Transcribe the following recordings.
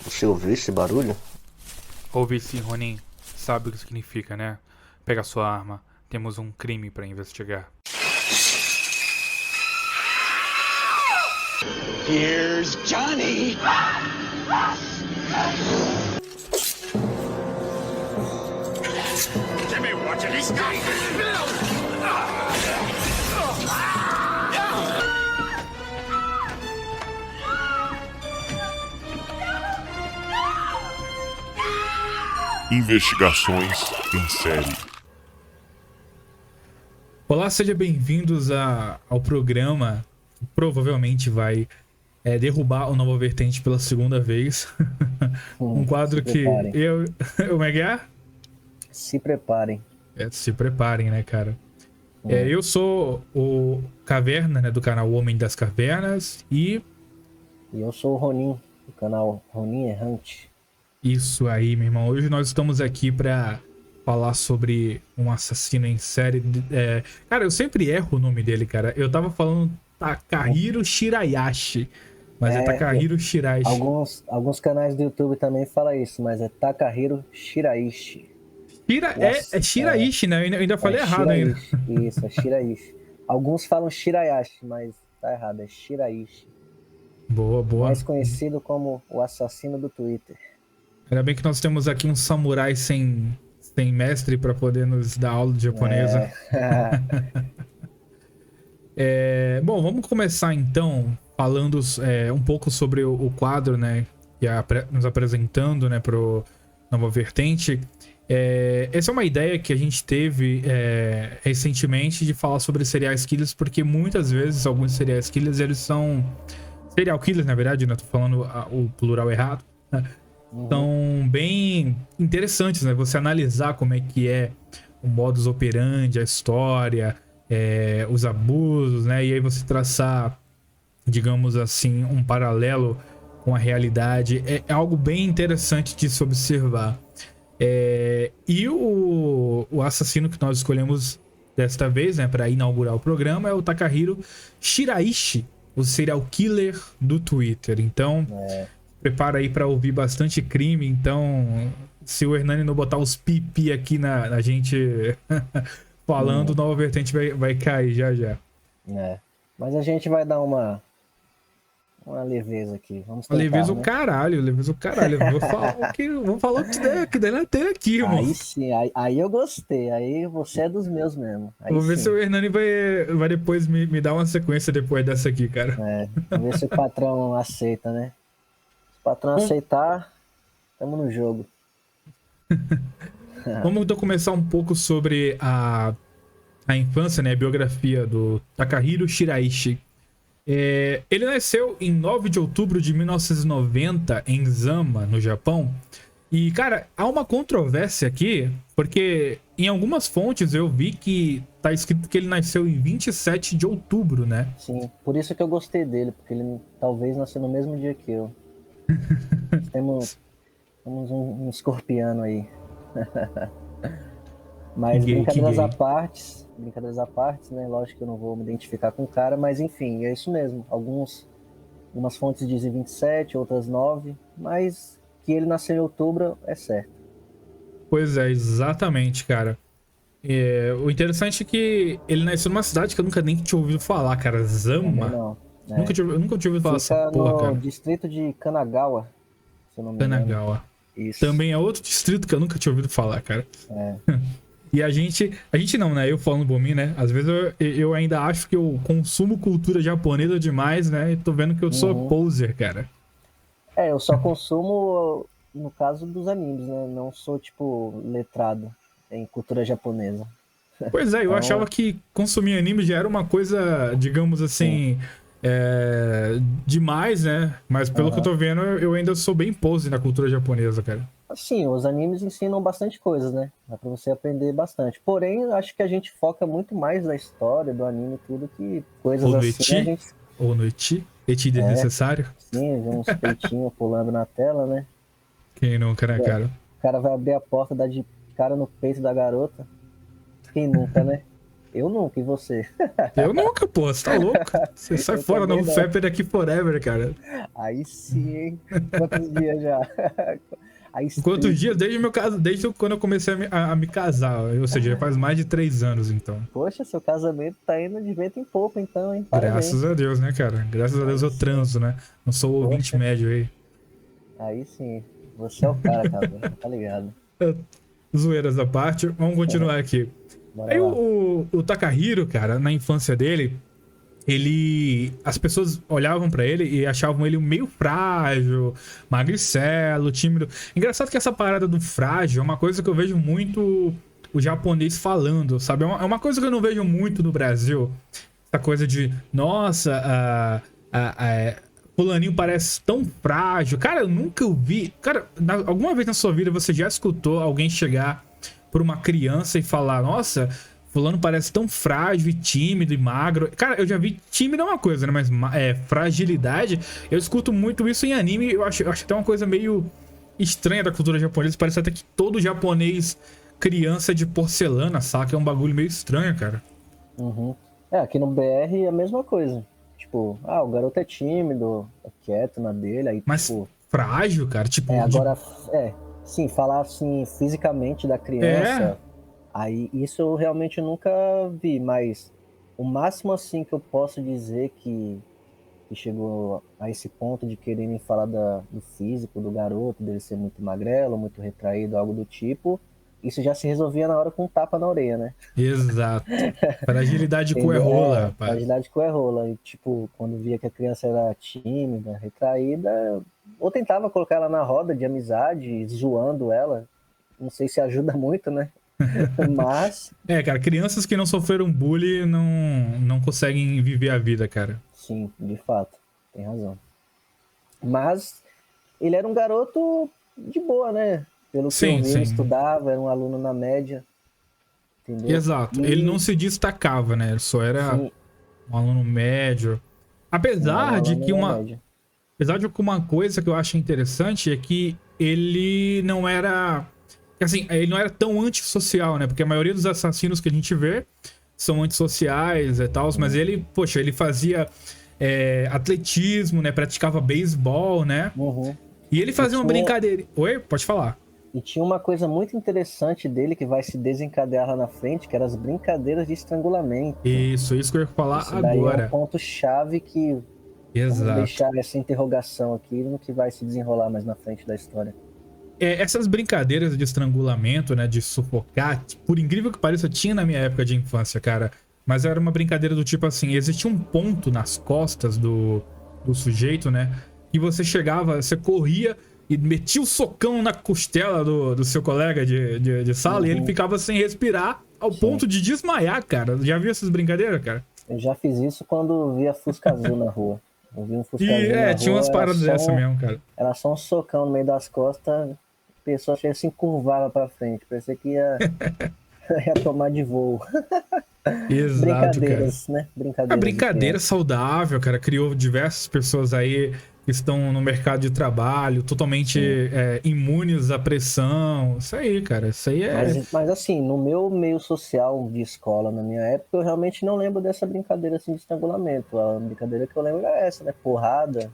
Você ouviu esse barulho? Ouvi sim, Ronin. Sabe o que significa, né? Pega sua arma. Temos um crime pra investigar. Here's Johnny! Jimmy, watch it! He's got Investigações em série. Olá, sejam bem-vindos ao programa que provavelmente vai derrubar o Nova Vertente pela segunda vez. Um quadro se que preparem. Como é que é? Se preparem. Se preparem, né, cara? Eu sou o Caverna, né, do canal Homem das Cavernas. E E eu sou o Ronin, do canal Ronin Errante. isso aí, meu irmão. Hoje nós estamos aqui pra falar sobre um assassino em série. Cara, eu sempre erro o nome dele, cara. Eu tava falando Takahiro Shirayashi, mas é Takahiro Shiraishi. Alguns canais do YouTube também falam isso, mas é Takahiro Shiraishi. É Shiraishi, né? Eu ainda falei errado ainda. Shiraishi. Isso, é Shiraishi. Alguns falam Shirayashi, mas tá errado, é Shiraishi. Boa, boa. Mais conhecido como o assassino do Twitter. Ainda bem que nós temos aqui um samurai sem mestre pra poder nos dar aula de japonesa. Bom, vamos começar então falando um pouco sobre o quadro, né? Que nos apresentando, né, pro Nova Vertente. Essa é uma ideia que a gente teve recentemente de falar sobre serial killers, porque muitas vezes alguns serial killers, eles são... Serial killers, na verdade, né? Tô falando o plural errado. São bem interessantes, né? Você analisar como é que é o modus operandi, a história, os abusos, né? E aí você traçar, digamos assim, um paralelo com a realidade. É algo bem interessante de se observar. E o assassino que nós escolhemos desta vez, né, para inaugurar o programa, é o Takahiro Shiraishi, o serial killer do Twitter. Então, prepara aí para ouvir bastante crime. Então, se o Hernani não botar os pipi aqui na gente falando, Nova Vertente vai cair já. Mas a gente vai dar uma leveza aqui. Vamos tentar, Leveza né? o caralho, leveza o caralho. Vou falar o que der na telha aqui, irmão. Aí sim, aí eu gostei. Aí você é dos meus mesmo. Aí Vou ver sim. se o Hernani vai depois me dar uma sequência depois dessa aqui, cara. Vamos ver se o patrão aceita, né? Se o patrão aceitar, tamo no jogo. Vamos então começar um pouco sobre a infância, né? A biografia do Takahiro Shiraishi. Ele nasceu em 9 de outubro de 1990 em Zama, no Japão. E, cara, há uma controvérsia aqui, porque em algumas fontes eu vi que tá escrito que ele nasceu em 27 de outubro, né? Sim, por isso que eu gostei dele, porque ele talvez nasceu no mesmo dia que eu. Temos um escorpiano aí. Mas brincadeiras à parte, né? Lógico que eu não vou me identificar com o cara, mas enfim, é isso mesmo. Algumas fontes dizem 27, outras 9, mas que ele nasceu em outubro é certo. Pois é, exatamente, cara. O interessante é que ele nasceu numa cidade que eu nunca nem tinha ouvido falar, cara. Zama. Não, Nunca tinha ouvido falar dessa porra, no cara. distrito de Kanagawa, se eu não me engano. Kanagawa. Isso. Também é outro distrito que eu nunca tinha ouvido falar, cara. E a gente não, né? Eu falando por mim, né? Às vezes eu ainda acho que eu consumo cultura japonesa demais, né? E tô vendo que eu sou poser, cara. Eu só consumo no caso dos animes, né? Não sou, tipo, letrado em cultura japonesa. Pois é, eu achava que consumir anime já era uma coisa, digamos assim, demais, né? Mas pelo que eu tô vendo, eu ainda sou bem pose na cultura japonesa, cara. Assim, os animes ensinam bastante coisas, né? Dá pra você aprender bastante. Porém, eu acho que a gente foca muito mais na história do anime e tudo que coisas Ou no assim a gente... Ou no eti desnecessário. Sim, vê uns peitinhos pulando na tela, né? Quem nunca, né, cara? O cara vai abrir a porta, dar de cara no peito da garota. Quem nunca, né? Eu nunca, e você? Eu nunca, pô, você tá louco? Você sai Eu fora, também não. não. Fapper aqui forever, cara. Aí sim, hein? Quantos dias já? A Quantos streak. dias? Desde meu caso, desde quando eu comecei a me casar. Ou seja, já faz mais de 3 anos, então. Poxa, seu casamento tá indo de vento em pouco, então, hein? Graças Parabéns. a Deus, né, cara? Graças a Deus Aí eu sim. transo, né? Não sou o ouvinte Poxa, médio aí. aí sim. Você é o cara, tá ligado? Zoeiras à parte, vamos continuar aqui. Bora Aí lá. o Takahiro, cara, na infância dele, ele. As pessoas olhavam pra ele e achavam ele meio frágil, magricelo, tímido. Engraçado que essa parada do frágil é uma coisa que eu vejo muito o japonês falando, sabe? É uma coisa que eu não vejo muito no Brasil. Essa coisa de, nossa, fulaninho parece tão frágil. Cara, eu nunca ouvi. Cara, alguma vez na sua vida você já escutou alguém chegar por uma criança e falar, nossa, fulano parece tão frágil e tímido e magro. Cara, eu já vi tímido é uma coisa, né? Mas fragilidade, eu escuto muito isso em anime. Eu acho até uma coisa meio estranha da cultura japonesa. Parece até que todo japonês criança de porcelana, saca? É um bagulho meio estranho, cara. Uhum. Aqui no BR é a mesma coisa. Tipo, o garoto é tímido, é quieto na dele, aí, Mas tipo, frágil, cara, tipo, agora, sim, falar assim, fisicamente da É, criança, aí isso eu realmente nunca vi, mas o máximo, assim, que eu posso dizer que chegou a esse ponto de quererem falar do físico do garoto, dele ser muito magrelo, muito retraído, algo do tipo, isso já se resolvia na hora com um tapa na orelha, né? exato. Fragilidade com Entendeu? rola, rapaz. Fragilidade com rola. E, tipo, quando via que a criança era tímida, retraída, ou tentava colocar ela na roda de amizade, zoando ela. Não sei se ajuda muito, né? Mas, Cara, crianças que não sofreram bullying não conseguem viver a vida, cara. sim, de fato, tem razão. Mas ele era um garoto de boa, né? Pelo que eu Sim, vi, ele sim. estudava, era um aluno na média, entendeu? Exato. Ele não E, se destacava, né? Ele só era sim, um aluno médio. sim, era um Apesar de aluno que na uma, média. apesar de que uma coisa que eu acho interessante é que ele não era, assim, ele não era tão antissocial, né? Porque a maioria dos assassinos que a gente vê são antissociais e tal, mas ele, poxa, ele fazia atletismo, né? Praticava beisebol, né? Uhum. E ele E fazia uma tinha, brincadeira. Oi? Pode falar. E tinha uma coisa muito interessante dele que vai se desencadear lá na frente, que eram as brincadeiras de estrangulamento. Isso que eu ia falar Isso daí é um agora. ponto-chave que vamos Exato. deixar essa interrogação aqui no que vai se desenrolar mais na frente da história. Essas brincadeiras de estrangulamento, né? De sufocar, por incrível que pareça, tinha na minha época de infância, cara. Mas era uma brincadeira do tipo assim: existia um ponto nas costas do sujeito, né? E você chegava, você corria e metia o socão na costela do seu colega de sala e ele Uhum, ficava sem respirar ao sim. ponto de desmaiar, cara. Já viu essas brincadeiras, cara? Eu já fiz isso quando via Fusca Azul na rua. Eu vi um Fusca E Azul na tinha umas rua, paradas dessa mesmo, cara. era só um socão no meio das costas, a pessoa chega assim, curvava pra frente, parecia que ia tomar de voo. Exato, cara. Brincadeiras, né? A Brincadeiras de brincadeira criança. saudável, cara, criou diversas pessoas aí que estão no mercado de trabalho totalmente Sim. imunes à pressão. Isso aí, cara. Isso aí é. Mas assim, no meu meio social de escola, na minha época, eu realmente não lembro dessa brincadeira assim de estrangulamento. A brincadeira que eu lembro é essa, né? Porrada,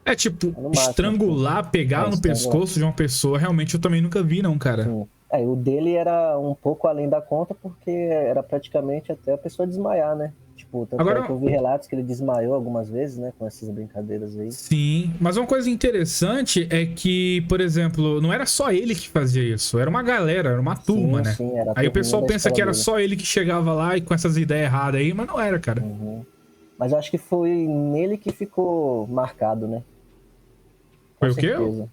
É tipo, no máximo, assim. estrangular, pegar no Estrangular. pescoço de uma pessoa, realmente eu também nunca vi, não, cara. Sim. O dele era um pouco além da conta, porque era praticamente até a pessoa desmaiar, né? Tipo, tanto é que Agora, eu vi relatos que ele desmaiou algumas vezes, né? Com essas brincadeiras aí. sim, mas uma coisa interessante é que, por exemplo, não era só ele que fazia isso, era uma galera, era uma turma, Sim, né? sim, era a Aí o turminha pessoal da pensa escola que era dele. só ele que chegava lá e com essas ideias erradas aí, mas não era, cara. Uhum. Mas eu acho que foi nele que ficou marcado, né? Com Foi o quê? certeza.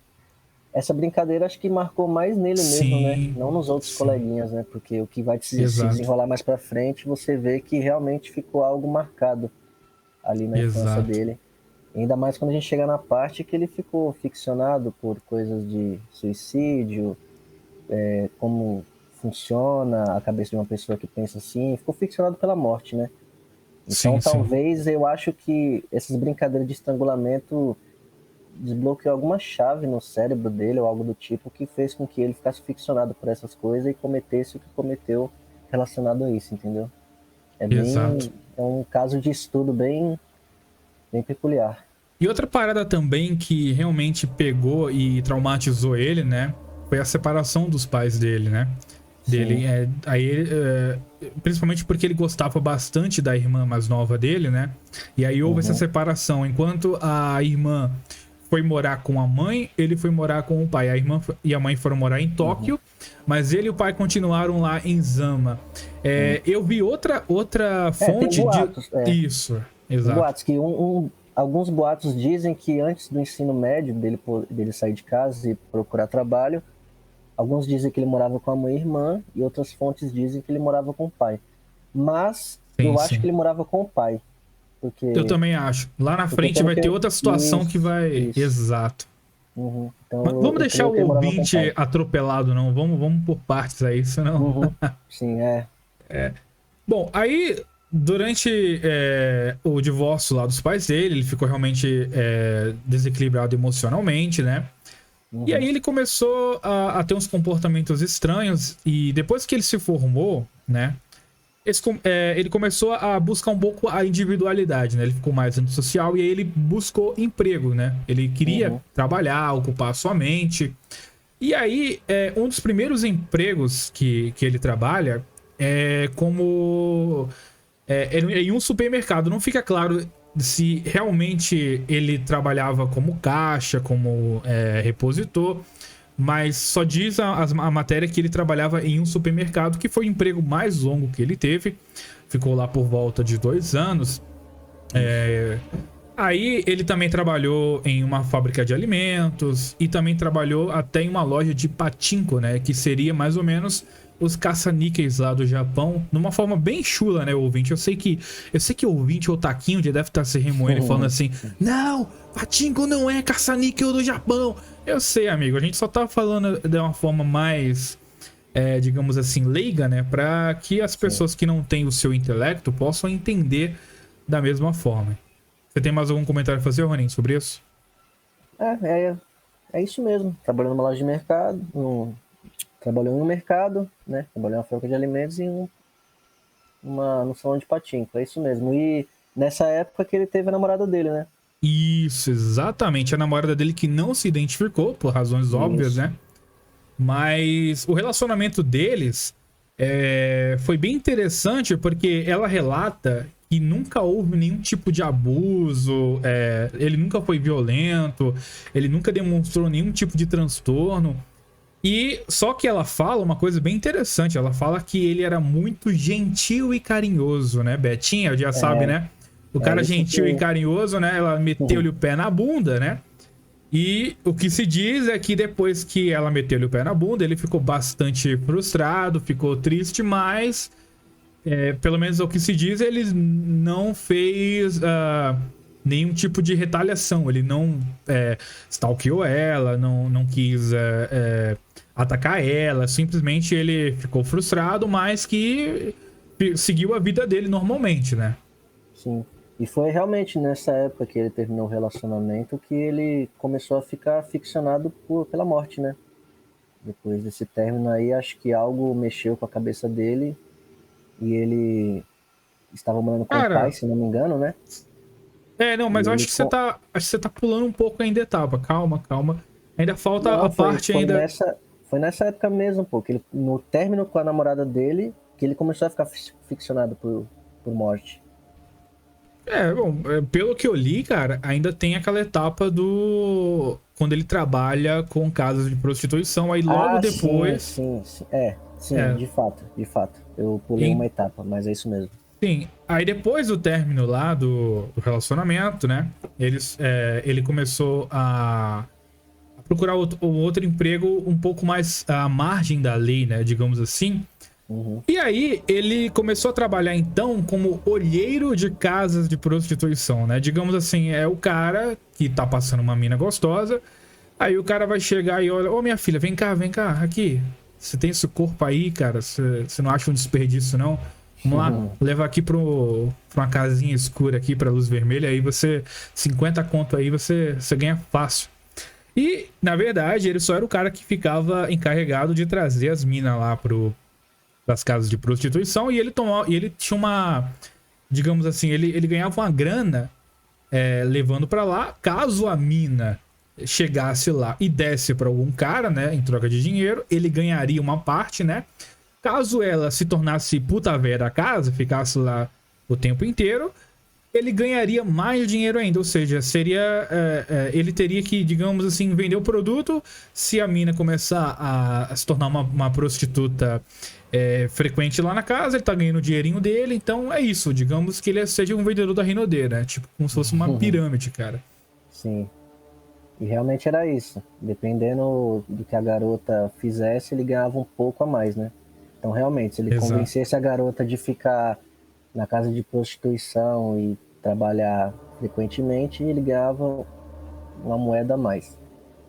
Essa brincadeira acho que marcou mais nele mesmo, né? Sim, Não nos outros sim, coleguinhas, né? Porque o que vai se exato, desenrolar mais pra frente, você vê que realmente ficou algo marcado ali na infância exato. dele. Ainda mais quando a gente chega na parte que ele ficou ficcionado por coisas de suicídio, como funciona a cabeça de uma pessoa que pensa assim, ficou ficcionado pela morte, né? Então Sim, sim. talvez eu acho que essas brincadeiras de estrangulamento desbloqueou alguma chave no cérebro dele ou algo do tipo que fez com que ele ficasse ficcionado por essas coisas e cometesse o que cometeu relacionado a isso, entendeu? Exato. É um caso de estudo bem peculiar. E outra parada também que realmente pegou e traumatizou ele, né? Foi a separação dos pais dele, né? Dele. Principalmente porque ele gostava bastante da irmã mais nova dele, né? E aí houve essa separação. Enquanto a irmã foi morar com a mãe, ele foi morar com o pai. A irmã e a mãe foram morar em Tóquio, mas ele e o pai continuaram lá em Zama. Eu vi outra fonte tem boatos, de... Isso, exato. Boatos que alguns boatos dizem que antes do ensino médio, dele sair de casa e procurar trabalho, alguns dizem que ele morava com a mãe e irmã, e outras fontes dizem que ele morava com o pai. Mas eu acho que ele morava com o pai. Porque... Eu também acho. Lá na frente vai ter outra situação que vai... Isso. Exato. Então, mas vamos deixar o ouvinte atropelado, não. Vamos por partes aí, senão... Sim, Bom, aí... Durante o divórcio lá dos pais dele, ele ficou realmente desequilibrado emocionalmente, né? E aí ele começou a ter uns comportamentos estranhos. E depois que ele se formou, né? Ele começou a buscar um pouco a individualidade, né? Ele ficou mais antissocial e aí ele buscou emprego, né? Ele queria trabalhar, ocupar a sua mente. E aí, um dos primeiros empregos que ele trabalha é como... em um supermercado. Não fica claro se realmente ele trabalhava como caixa, como repositor, mas só diz a matéria que ele trabalhava em um supermercado, que foi o emprego mais longo que ele teve. Ficou lá por volta de 2 anos. Aí ele também trabalhou em uma fábrica de alimentos e também trabalhou até em uma loja de pachinko, né? Que seria mais ou menos os caça-níqueis lá do Japão, numa forma bem chula, né, ouvinte? Eu sei que o ouvinte, o Taquinho, já deve estar se remoendo falando assim: não, pachinko não é caça-níquel do Japão. Eu sei, amigo, a gente só tá falando de uma forma mais, digamos assim, leiga, né? Pra que as pessoas que não têm o seu intelecto possam entender da mesma forma. Você tem mais algum comentário a fazer, Ronin, sobre isso? É isso mesmo. Trabalhando numa loja de mercado, trabalhou em um mercado, né? Trabalhou em uma fábrica de alimentos e no salão de pachinko. É isso mesmo. E nessa época que ele teve a namorada dele, né? Isso, exatamente. A namorada dele que não se identificou, por razões óbvias, né? Mas o relacionamento deles foi bem interessante porque ela relata que nunca houve nenhum tipo de abuso, ele nunca foi violento, ele nunca demonstrou nenhum tipo de transtorno. E só que ela fala uma coisa bem interessante. Ela fala que ele era muito gentil e carinhoso, né, Betinha? Já sabe, né? O cara gentil e carinhoso, né? Ela meteu-lhe o pé na bunda, né? E o que se diz é que depois que ela meteu-lhe o pé na bunda, ele ficou bastante frustrado, ficou triste, mas... pelo menos o que se diz, ele não fez nenhum tipo de retaliação. Ele não stalkeou ela, não quis atacar ela. Simplesmente ele ficou frustrado, mas que seguiu a vida dele normalmente, né? Sim. E foi realmente nessa época que ele terminou o relacionamento que ele começou a ficar ficcionado pela morte, né? Depois desse término aí, acho que algo mexeu com a cabeça dele. E ele estava morando com o pai, se não me engano, né? Não, mas eu acho que você tá pulando um pouco ainda etapa. Calma. Ainda falta a parte ainda... Foi nessa época mesmo, pô, que ele, no término com a namorada dele, que ele começou a ficar ficcionado por morte. Bom, pelo que eu li, cara, ainda tem aquela etapa do... Quando ele trabalha com casas de prostituição, aí logo depois... Sim, de fato. Eu pulei uma etapa, mas é isso mesmo. Sim, aí depois do término lá do relacionamento, né? Ele começou a procurar outro emprego um pouco mais à margem da lei, né? Digamos assim. E aí ele começou a trabalhar então como olheiro de casas de prostituição, né? Digamos assim, é o cara que tá passando uma mina gostosa. Aí o cara vai chegar e olha: ô, minha filha, vem cá, aqui. Você tem esse corpo aí, cara? Você não acha um desperdício, não? Vamos lá, levar aqui pra uma casinha escura aqui, pra luz vermelha. Aí 50 conto aí, você ganha fácil. E, na verdade, ele só era o cara que ficava encarregado de trazer as minas lá das casas de prostituição, e ele tinha uma, digamos assim, ele ganhava uma grana levando pra lá. Caso a mina chegasse lá e desse pra algum cara, né, em troca de dinheiro, ele ganharia uma parte, né? Caso ela se tornasse puta véia da casa, ficasse lá o tempo inteiro, ele ganharia mais dinheiro ainda. Ou seja, seria ele teria que, digamos assim, vender o produto. Se a mina começar a se tornar uma prostituta frequente lá na casa, ele tá ganhando o dinheirinho dele. Então é isso, digamos que ele seja um vendedor da Rinodê, né? Tipo, como se fosse uma pirâmide, cara. Sim. E realmente era isso. Dependendo do que a garota fizesse, ele ganhava um pouco a mais, né? Então, realmente, se ele Exato. convencesse a garota de ficar na casa de prostituição e trabalhar frequentemente, ele ganhava uma moeda a mais.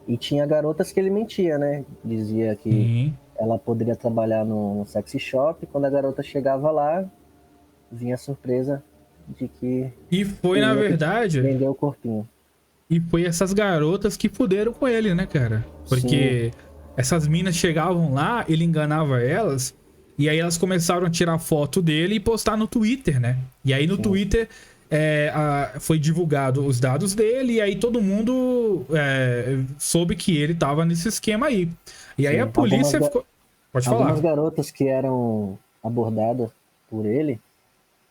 E tinha garotas que ele mentia, né? Dizia que Sim. ela poderia trabalhar no sexy shop. Quando a garota chegava lá, vinha a surpresa de que E foi, na teria que verdade, vender o corpinho. e foi essas garotas que fuderam com ele, né, cara? Porque essas minas chegavam lá, ele enganava elas, e aí elas começaram a tirar foto dele e postar no Twitter, né? E aí no Twitter foi divulgado os dados dele, e aí todo mundo soube que ele tava nesse esquema aí. E aí Sim. a polícia ficou... Pode Algumas falar. garotas que eram abordadas por ele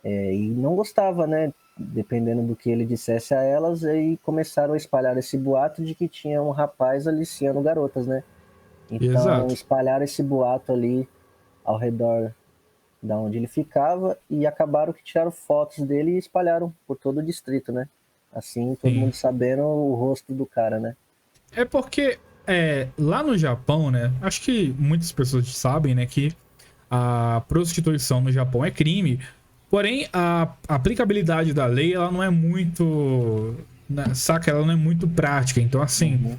e não gostava, né? Dependendo do que ele dissesse a elas, aí começaram a espalhar esse boato de que tinha um rapaz aliciando garotas, né? Então Exato. espalharam esse boato ali ao redor da onde ele ficava e acabaram que tiraram fotos dele e espalharam por todo o distrito, né? Assim, todo Sim. mundo sabendo o rosto do cara, né? É porque lá no Japão, né? Acho que muitas pessoas sabem, né? Que a prostituição no Japão é crime. Porém, a aplicabilidade da lei, ela não é muito... Saca? Ela não é muito prática. Então, assim...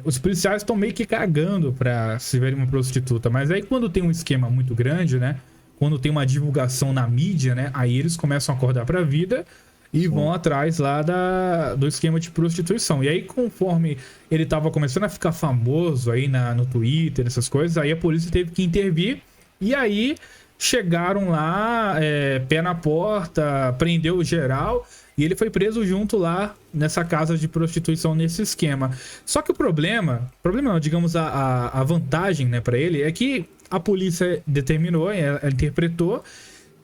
os policiais estão meio que cagando pra se verem uma prostituta. Mas aí, quando tem um esquema muito grande, né? Quando tem uma divulgação na mídia, né? Aí eles começam a acordar pra vida e vão atrás lá do esquema de prostituição. E aí, conforme ele tava começando a ficar famoso aí no Twitter, essas coisas, aí a polícia teve que intervir. E aí, chegaram lá, pé na porta, prendeu o geral... E ele foi preso junto lá nessa casa de prostituição, nesse esquema. Só que o problema não, digamos, a vantagem, né, pra ele, é que a polícia determinou, ela interpretou,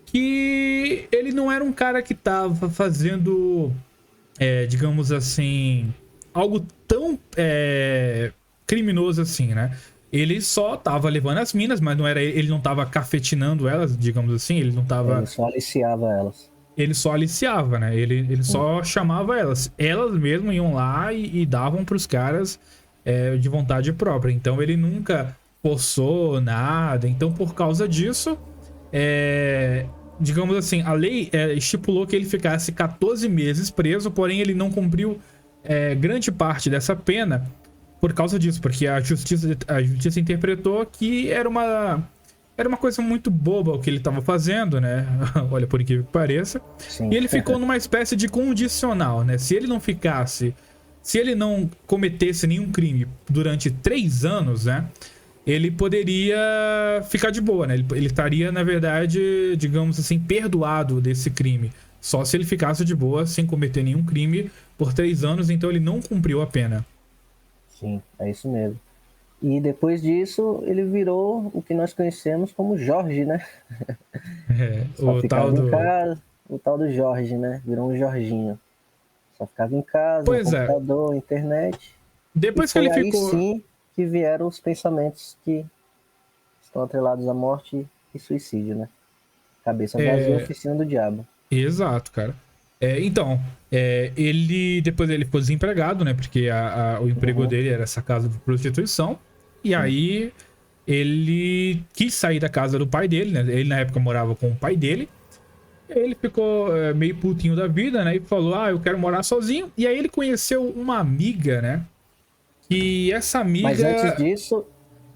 que ele não era um cara que tava fazendo, digamos assim, algo tão criminoso assim, né? Ele só tava levando as minas, mas não era, ele não tava cafetinando elas, digamos assim, ele não tava... Ele só aliciava elas. Ele só aliciava, né? Ele só chamava elas. Elas mesmo iam lá e davam pros caras de vontade própria. Então ele nunca forçou nada. Então, por causa disso, digamos assim, a lei estipulou que ele ficasse 14 meses preso, porém ele não cumpriu grande parte dessa pena por causa disso, porque a justiça interpretou que era uma coisa muito boba o que ele estava fazendo, né? Olha, por incrível que pareça. Sim. E ele ficou numa espécie de condicional, né? Se ele não cometesse nenhum crime durante 3 anos, né? Ele poderia ficar de boa, né? Ele estaria, na verdade, digamos assim, perdoado desse crime. Só se ele ficasse de boa, sem cometer nenhum crime por 3 anos, então ele não cumpriu a pena. Sim, é isso mesmo. E depois disso, ele virou o que nós conhecemos como Jorge, né? Só O ficava tal do... em casa, o tal do Jorge, né? Virou um Jorginho. Só ficava em casa, Pois no computador, internet. Depois E que foi ele aí ficou... sim que vieram os pensamentos que estão atrelados à morte e suicídio, né? Cabeça vazia, oficina do diabo. Exato, cara. Então, depois ele ficou desempregado, né? Porque o emprego dele era essa casa de prostituição. E aí ele quis sair da casa do pai dele, né? Ele na época morava com o pai dele. E aí ele ficou meio putinho da vida, né? E falou, eu quero morar sozinho. E aí ele conheceu uma amiga, né? E essa amiga... Mas antes disso,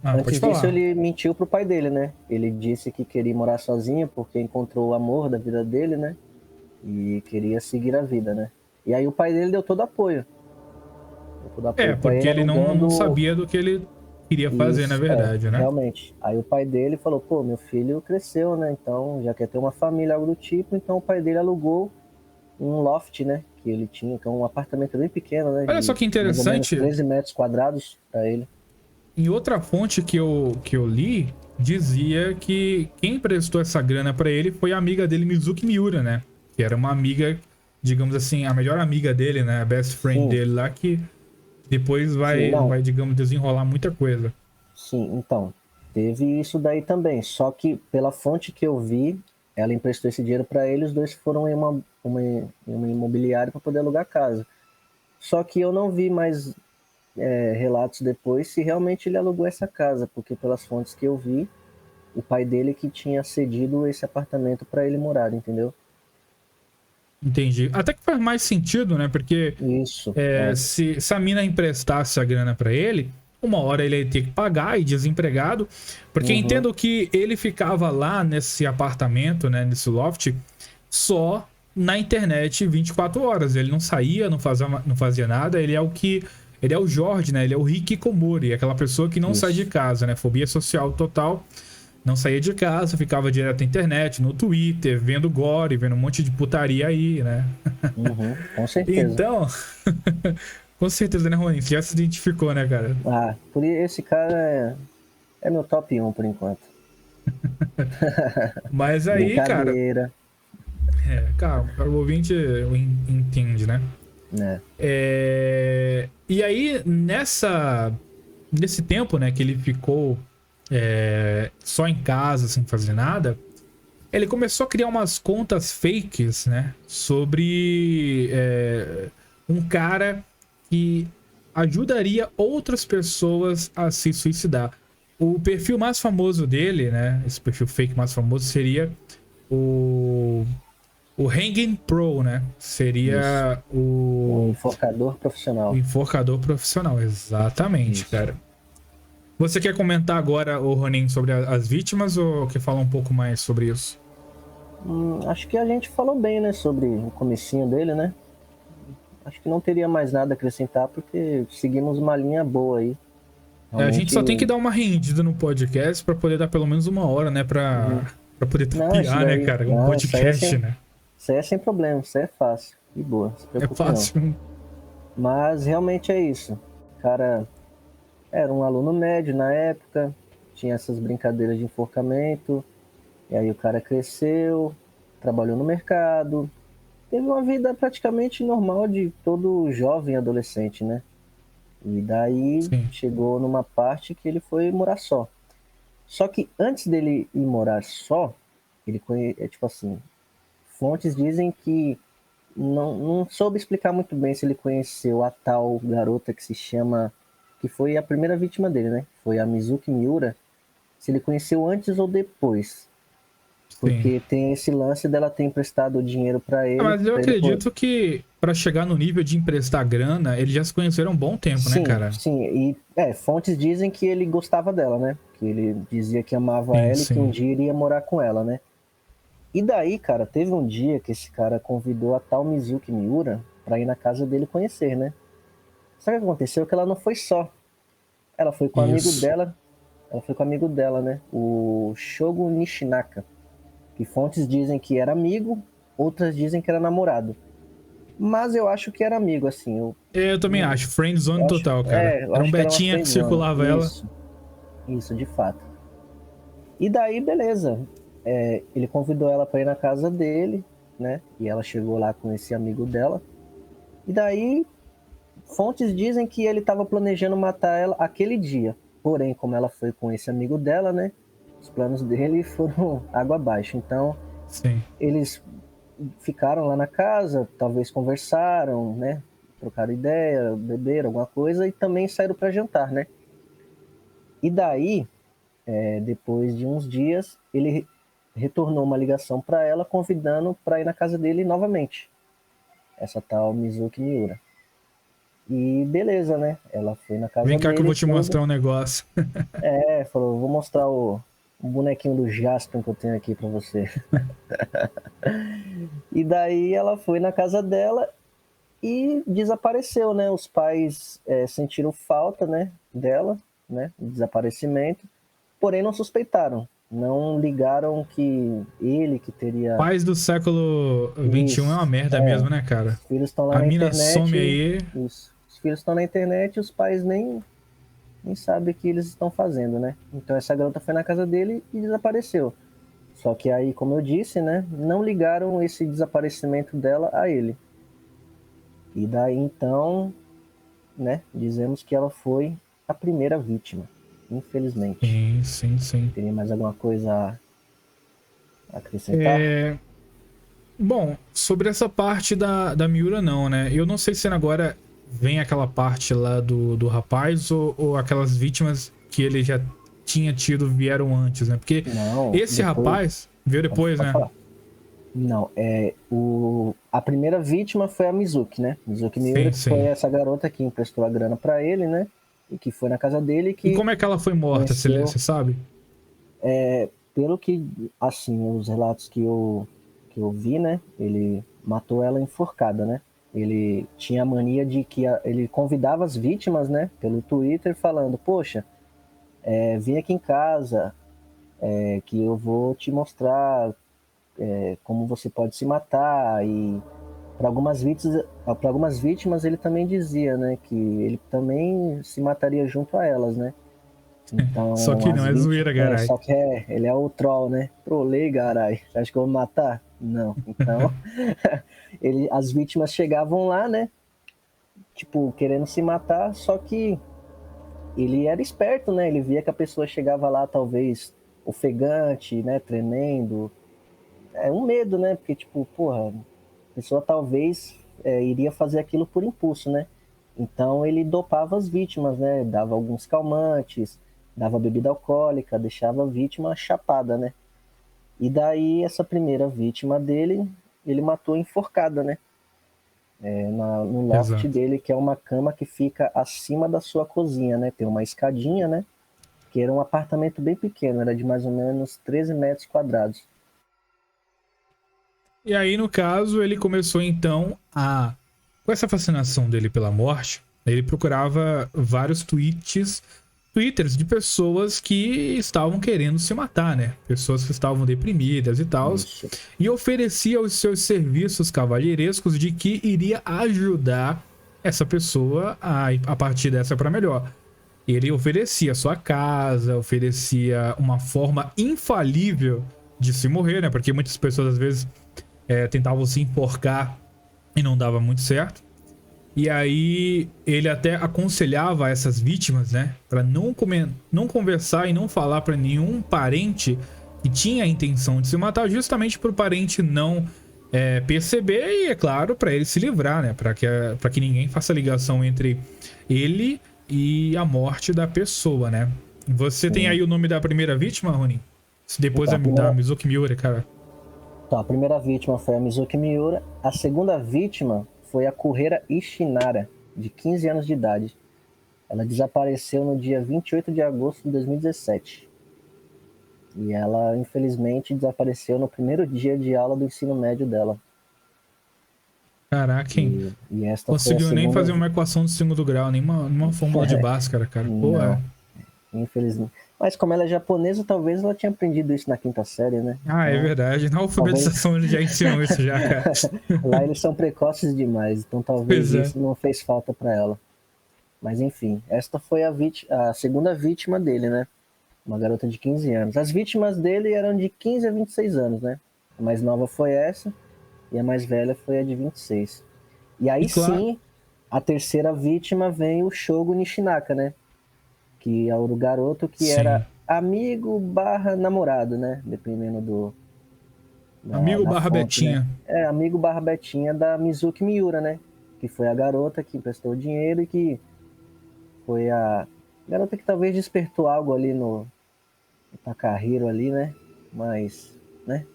pode falar. ele mentiu pro pai dele, né? Ele disse que queria morar sozinho porque encontrou o amor da vida dele, né? E queria seguir a vida, né? E aí o pai dele deu todo apoio. Porque ele não sabia do que ele queria fazer, na Isso, verdade, né? realmente. Aí o pai dele falou, pô, meu filho cresceu, né? Então já quer ter uma família, algo do tipo. Então o pai dele alugou um loft, né? Que ele tinha, que é um apartamento bem pequeno, né? Olha só De que mais ou menos interessante. 13 metros quadrados pra ele. Em outra fonte que eu li, dizia que quem emprestou essa grana pra ele foi a amiga dele, Mizuki Miura, né? Que era uma amiga, digamos assim, a melhor amiga dele, né? A best friend Sim, dele lá, que depois sim, não. vai, digamos, desenrolar muita coisa. Sim, então, teve isso daí também. Só que pela fonte que eu vi, ela emprestou esse dinheiro para ele, os dois foram em uma imobiliária para poder alugar a casa. Só que eu não vi mais relatos depois se realmente ele alugou essa casa, porque pelas fontes que eu vi, o pai dele que tinha cedido esse apartamento para ele morar, entendeu? Entendi. Até que faz mais sentido, né? Porque Isso, é. se a mina emprestasse a grana pra ele, uma hora ele ia ter que pagar e desempregado. Porque Uhum, entendo que ele ficava lá nesse apartamento, né? Nesse loft, só na internet 24 horas. Ele não saía, não fazia nada. Ele é o que. Ele é o Jorge, né? Ele é o Hikikomori, aquela pessoa que não sai de isso. casa, né? Fobia social total. Não saía de casa, ficava direto na internet, no Twitter, vendo gore, vendo um monte de putaria aí, né? Uhum, com certeza. Então, com certeza, né, Rony? Você já se identificou, né, cara? Ah, esse cara é meu top 1 por enquanto. Mas aí, cara, Brincadeira, calma, o ouvinte entende, né? né? E aí, nesse tempo, né, que ele ficou só em casa, sem fazer nada, ele começou a criar umas contas fakes, né? Sobre um cara que ajudaria outras pessoas a se suicidar. O perfil mais famoso dele, né? Esse perfil fake mais famoso seria o, o Hanging Pro, né? Isso. Seria Um o enforcador o profissional. enforcador profissional. Exatamente, Isso. cara. Você quer comentar agora, o Ronin, sobre as vítimas ou quer falar um pouco mais sobre isso? Acho que a gente falou bem, né, sobre o comecinho dele, né? Acho que não teria mais nada a acrescentar porque seguimos uma linha boa aí. A gente Realmente, só tem que dar uma rendida no podcast pra poder dar pelo menos uma hora, né? uhum. Pra poder Não, isso tapear, né, daí, cara? Um não, podcast, né? isso aí é sem problema, isso aí é fácil, de boa, não se É preocupe não. fácil. Mas realmente é isso. O cara era um aluno médio na época, tinha essas brincadeiras de enforcamento, e aí o cara cresceu, trabalhou no mercado, teve uma vida praticamente normal de todo jovem adolescente, né? E daí Sim. chegou numa parte que ele foi morar só. Só que antes dele ir morar só, tipo assim, fontes dizem que não soube explicar muito bem se ele conheceu a tal garota que se chama, que foi a primeira vítima dele, né? Foi a Mizuki Miura, se ele conheceu antes ou depois. Sim. Porque tem esse lance dela ter emprestado o dinheiro Mas eu pra ele acredito que pra chegar no nível de emprestar grana, eles já se conheceram há um bom tempo, né, Sim, cara? sim. E fontes dizem que ele gostava dela, né? Que ele dizia que amava Sim, ela e que um sim. dia iria morar com ela, né? E daí, cara, teve um dia que esse cara convidou a tal Mizuki Miura pra ir na casa dele conhecer, né? Só que aconteceu que ela não foi só. Ela foi com o amigo Isso. dela. Ela foi com o amigo dela, né? O Shogo Nishinaka. Que fontes dizem que era amigo, outras dizem que era namorado. Mas eu acho que era amigo, assim. Eu também acho. Friendzone total, cara. Eu Era um acho que era uma Betinha que friendzone. circulava ela. Isso, de fato. E daí, beleza. Ele convidou ela para ir na casa dele, né? E ela chegou lá com esse amigo dela. E daí, fontes dizem que ele estava planejando matar ela aquele dia. Porém, como ela foi com esse amigo dela, né? Os planos dele foram água abaixo. Então, Sim. eles ficaram lá na casa, talvez conversaram, né? Trocaram ideia, beberam alguma coisa e também saíram para jantar, né? E daí, depois de uns dias, ele retornou uma ligação para ela convidando para ir na casa dele novamente. Essa tal Mizuki Miura. E beleza, né? Ela foi na casa Vem cá que eu dele vou e te tudo. mostrar um negócio. Falou, vou mostrar o bonequinho do Jasper que eu tenho aqui para você. E daí ela foi na casa dela e desapareceu, né? Os pais sentiram falta, né, dela. né, de desaparecimento, porém não suspeitaram. Não ligaram que ele que teria... Pais do século XXI é uma merda mesmo, né, cara? Os filhos estão lá A na mina internet. some aí. Isso. Os filhos estão na internet e os pais nem sabem o que eles estão fazendo, né? Então essa garota foi na casa dele e desapareceu. Só que aí, como eu disse, né, não ligaram esse desaparecimento dela a ele. E daí então, né, dizemos que ela foi a primeira vítima, infelizmente. Sim. Teria mais alguma coisa a acrescentar? Bom, sobre essa parte da Miura não, né? Eu não sei se agora vem aquela parte lá do rapaz ou aquelas vítimas que ele já tinha tido vieram antes, né? Porque Não, esse rapaz veio depois, pode né? falar. Não, a primeira vítima foi a Mizuki, né? Mizuki Miura, que Sim. foi essa garota que emprestou a grana pra ele, né? E que foi na casa dele que... E como é que ela foi morta, conheceu... você sabe? Pelo que, assim, os relatos que eu vi, né? Ele matou ela enforcada, né? Ele tinha a mania de que ele convidava as vítimas, né? Pelo Twitter, falando, poxa, vem aqui em casa, que eu vou te mostrar como você pode se matar. E para algumas vítimas ele também dizia, né? Que ele também se mataria junto a elas, né? Então, Só que não, é zoeira, garai. Só que ele é o troll, né? Trolei, garai. Você acha que eu vou me matar? Não. Então, as vítimas chegavam lá, né? Tipo, querendo se matar, só que ele era esperto, né? Ele via que a pessoa chegava lá, talvez, ofegante, né? Tremendo. É um medo, né? Porque, tipo, porra, a pessoa talvez iria fazer aquilo por impulso, né? Então ele dopava as vítimas, né? Dava alguns calmantes, dava bebida alcoólica, deixava a vítima chapada, né? E daí essa primeira vítima dele, ele matou enforcada, né? No loft Exato. dele, que é uma cama que fica acima da sua cozinha, né? Tem uma escadinha, né? Que era um apartamento bem pequeno, era de mais ou menos 13 metros quadrados. E aí, no caso, ele começou então com essa fascinação dele pela morte, ele procurava vários twitters de pessoas que estavam querendo se matar, né? Pessoas que estavam deprimidas e tal. E oferecia os seus serviços cavalheirescos de que iria ajudar essa pessoa a partir dessa para melhor. Ele oferecia sua casa, oferecia uma forma infalível de se morrer, né? Porque muitas pessoas às vezes tentavam se enforcar e não dava muito certo. E aí ele até aconselhava essas vítimas, né, para não conversar e não falar para nenhum parente que tinha a intenção de se matar, justamente para o parente não perceber e, é claro, para ele se livrar, né, para que ninguém faça ligação entre ele e a morte da pessoa, né. Você tem aí o nome da primeira vítima, Rony? Depois da Mizuki Miura, cara. Então, a primeira vítima foi a Mizuki Miura. A segunda vítima foi a Kureha Ishinara, de 15 anos de idade. Ela desapareceu no dia 28 de agosto de 2017. E ela, infelizmente, desapareceu no primeiro dia de aula do ensino médio dela. Caraca, hein? E esta conseguiu foi a nem segunda... fazer uma equação do segundo grau, nem uma fórmula de Bhaskara, cara. Não, infelizmente. Mas como ela é japonesa, talvez ela tinha aprendido isso na quinta série, né? Ah, é verdade. Na alfabetização ele já ensinou isso já, cara. Lá eles são precoces demais, então talvez isso não fez falta pra ela. Mas enfim, esta foi a segunda vítima dele, né? Uma garota de 15 anos. As vítimas dele eram de 15 a 26 anos, né? A mais nova foi essa e a mais velha foi a de 26. E aí sim, a terceira vítima vem o Shogo Nishinaka, né? Que é o garoto que era amigo / namorado, né? Dependendo do... Amigo / fonte, Betinha. Né? Amigo / Betinha da Mizuki Miura, né? Que foi a garota que emprestou dinheiro e que foi a garota que talvez despertou algo ali no Takahiro ali, né? Mas, né?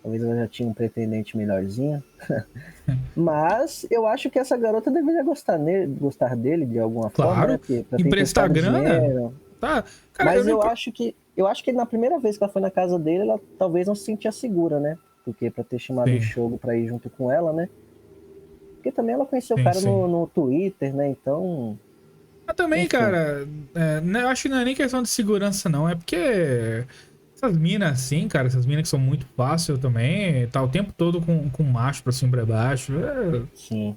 Talvez ela já tinha um pretendente melhorzinho. Mas eu acho que essa garota deveria gostar dele de alguma forma, né? Claro, emprestar grana. Tá. Cara, mas eu acho que na primeira vez que ela foi na casa dele, ela talvez não se sentia segura, né? Porque pra ter chamado o Shogo pra ir junto com ela, né? Porque também ela conheceu o cara no Twitter, né? Então, Mas também, Enfim. cara, eu acho que não é nem questão de segurança, não. É porque essas minas assim, cara, essas minas que são muito fáceis também, tá o tempo todo com macho pra cima e pra baixo. Sim.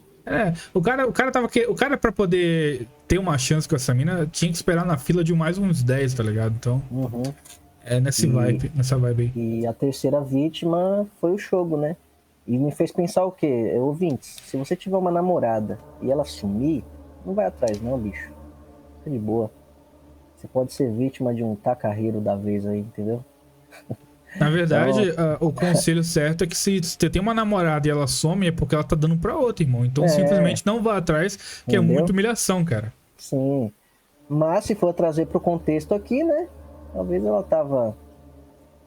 O cara pra poder ter uma chance com essa mina, tinha que esperar na fila de mais uns 10, tá ligado? Então, Uhum. é nessa vibe aí. E a terceira vítima foi o Shogo, né? E me fez pensar o quê? Ouvintes, se você tiver uma namorada e ela sumir, não vai atrás não, bicho. Fica de boa. Você pode ser vítima de um tacarreiro da vez aí, entendeu? Na Então, verdade, o conselho certo é que se você tem uma namorada e ela some, é porque ela tá dando pra outra, irmão. Então é, simplesmente não vá atrás, que é muita entendeu? humilhação, cara. Sim. Mas se for trazer pro contexto aqui, né? Talvez ela tava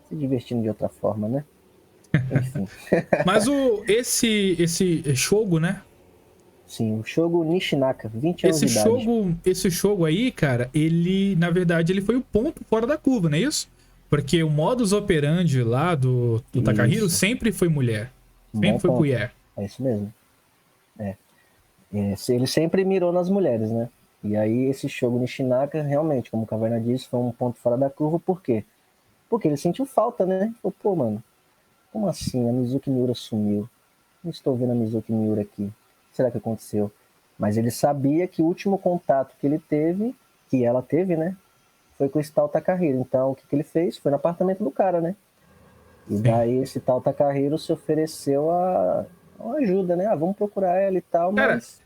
se divertindo de outra forma, né? Enfim. Mas esse Shogo, né? Sim, o Shogo Nishinaka, 20 anos de idade. Esse jogo aí, cara, ele, na verdade, ele foi o ponto fora da curva, não é isso? Porque o modus operandi lá do Takahiro Isso. sempre foi mulher. Um bom Sempre foi ponto. mulher. É isso mesmo. Ele sempre mirou nas mulheres, né? E aí esse Shogo Nishinaka, realmente, como o Caverna disse, foi um ponto fora da curva, por quê? Porque ele sentiu falta, né? Falou, pô, mano, como assim? A Mizuki Miura sumiu. Não estou vendo a Mizuki Miura aqui. O que será que aconteceu? Mas ele sabia que o último contato que ele teve, que ela teve, né? Foi com esse tal Takahiro. Então, o que, que ele fez? Foi no apartamento do cara, né? E Sim. daí esse tal Takahiro se ofereceu a ajuda, né? Ah, vamos procurar ela e tal, Cara, mas...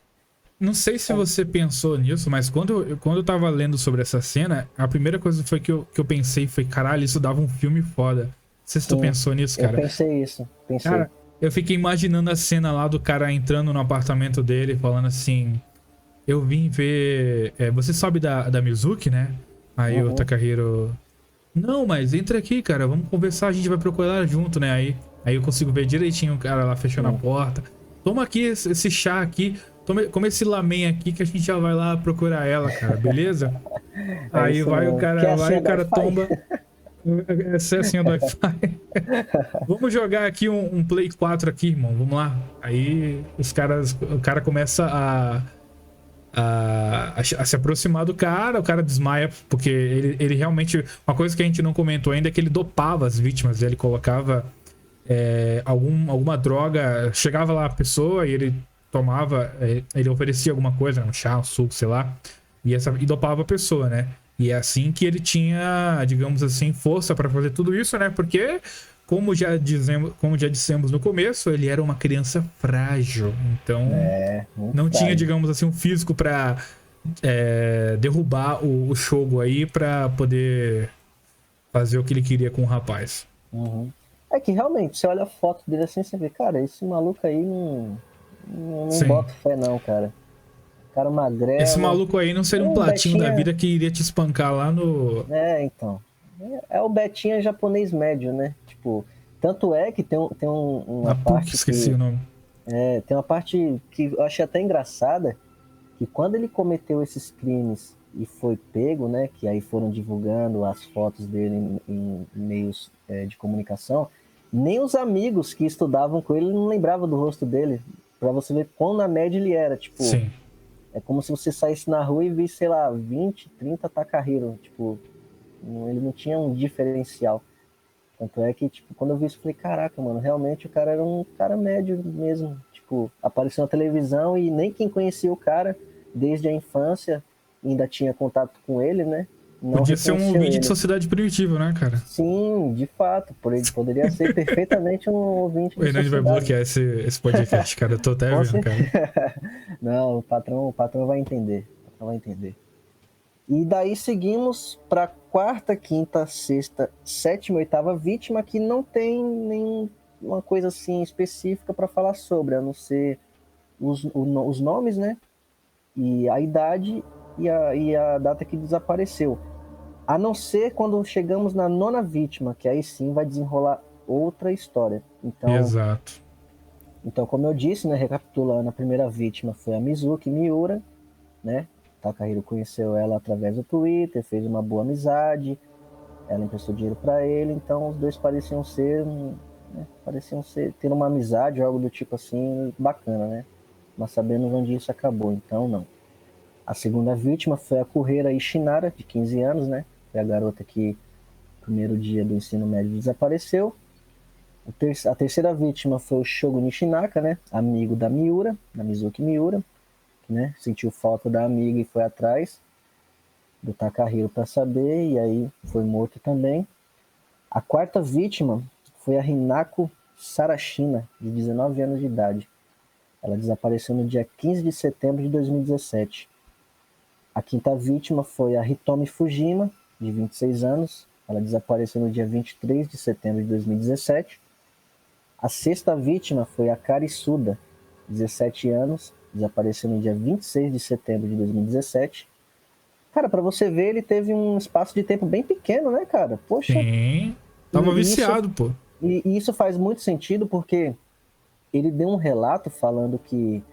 não sei se você pensou nisso, mas quando eu tava lendo sobre essa cena, a primeira coisa foi que eu pensei foi, caralho, isso dava um filme foda. Não sei se tu Sim, pensou nisso, eu cara. pensei isso, pensei. Cara, eu fiquei imaginando a cena lá do cara entrando no apartamento dele, falando assim: eu vim ver. Você sabe da Mizuki, né? Aí o Uhum, Takahiro. Não, mas entra aqui, cara. Vamos conversar, a gente vai procurar ela junto, né? Aí eu consigo ver direitinho o cara lá fechando a sim. porta. Toma aqui esse chá aqui. Come esse lamen aqui que a gente já vai lá procurar ela, cara, beleza? É Aí isso mesmo. Quer a vai senha o do cara Wi-Fi? tomba. Essa é a senha do Wi-Fi. Vamos jogar aqui um Play 4 aqui, irmão. Vamos lá. Aí o cara começa a se aproximar do cara, o cara desmaia, porque ele realmente. Uma coisa que a gente não comentou ainda é que ele dopava as vítimas, ele colocava alguma droga, chegava lá a pessoa e ele tomava, ele oferecia alguma coisa, né, um chá, um suco, sei lá, e dopava a pessoa, né? E é assim que ele tinha, digamos assim, força para fazer tudo isso, né? Porque, como já dissemos no começo, ele era uma criança frágil, então É, muito não tinha, frágil. digamos assim, um físico para derrubar o Shogo aí para poder fazer o que ele queria com o rapaz. Uhum. É que realmente, você olha a foto dele assim, você vê, cara, esse maluco aí não Sim. bota fé não, cara. Cara Esse magrelo. maluco aí não É seria um o platinho da Betinha. vida que iria te espancar lá no. Então. É o Betinha japonês médio, né? Tipo, tanto é que Na uma PUC, parte esqueci que. o nome. Tem uma parte que eu achei até engraçada, que quando ele cometeu esses crimes e foi pego, né, que aí foram divulgando as fotos dele em meios de comunicação, nem os amigos que estudavam com ele não lembravam do rosto dele, para você ver quão na média ele era, tipo, Sim. é como se você saísse na rua e visse, sei lá, 20, 30 Takahiro, tipo, ele não tinha um diferencial. Tanto é que, tipo, quando eu vi isso, eu falei, caraca, mano, realmente o cara era um cara médio mesmo. Tipo, apareceu na televisão e nem quem conhecia o cara desde a infância ainda tinha contato com ele, né? Não Podia ser um reconheceu ouvinte de ele. sociedade primitiva, né, cara? Sim, de fato, poderia ser perfeitamente um ouvinte O de Hernani vai sociedade. bloquear esse podcast, cara. Eu tô até Com vendo, cara. certeza. Não, o patrão vai entender. O patrão vai entender. E daí seguimos para quarta, quinta, sexta, sétima, oitava vítima que não tem nenhuma coisa assim específica para falar sobre, a não ser os nomes, né? E a idade e a data que desapareceu. A não ser quando chegamos na nona vítima, que aí sim vai desenrolar outra história. Exato. Então, como eu disse, né, recapitulando, a primeira vítima foi a Mizuki Miura, né? Takahiro conheceu ela através do Twitter, fez uma boa amizade, ela emprestou dinheiro para ele, então os dois pareciam ser ter uma amizade, algo do tipo assim, bacana, né? Mas sabemos onde isso acabou, então não. A segunda vítima foi a Kureha Ishinara, de 15 anos, né? Foi a garota que, no primeiro dia do ensino médio, desapareceu. A terceira vítima foi o Shogo Nishinaka, né? Amigo da Miura, da Mizuki Miura, que, né, sentiu falta da amiga e foi atrás do Takahiro para saber, e aí foi morto também. A quarta vítima foi a Hinako Sarashina, de 19 anos de idade. Ela desapareceu no dia 15 de setembro de 2017. A quinta vítima foi a Hitomi Fujima, de 26 anos. Ela desapareceu no dia 23 de setembro de 2017. A sexta vítima foi a Kari Suda, 17 anos. Desapareceu no dia 26 de setembro de 2017. Cara, pra você ver, ele teve um espaço de tempo bem pequeno, né, cara? Poxa. Sim. Tava viciado, pô. E isso faz muito sentido porque ele deu um relato falando que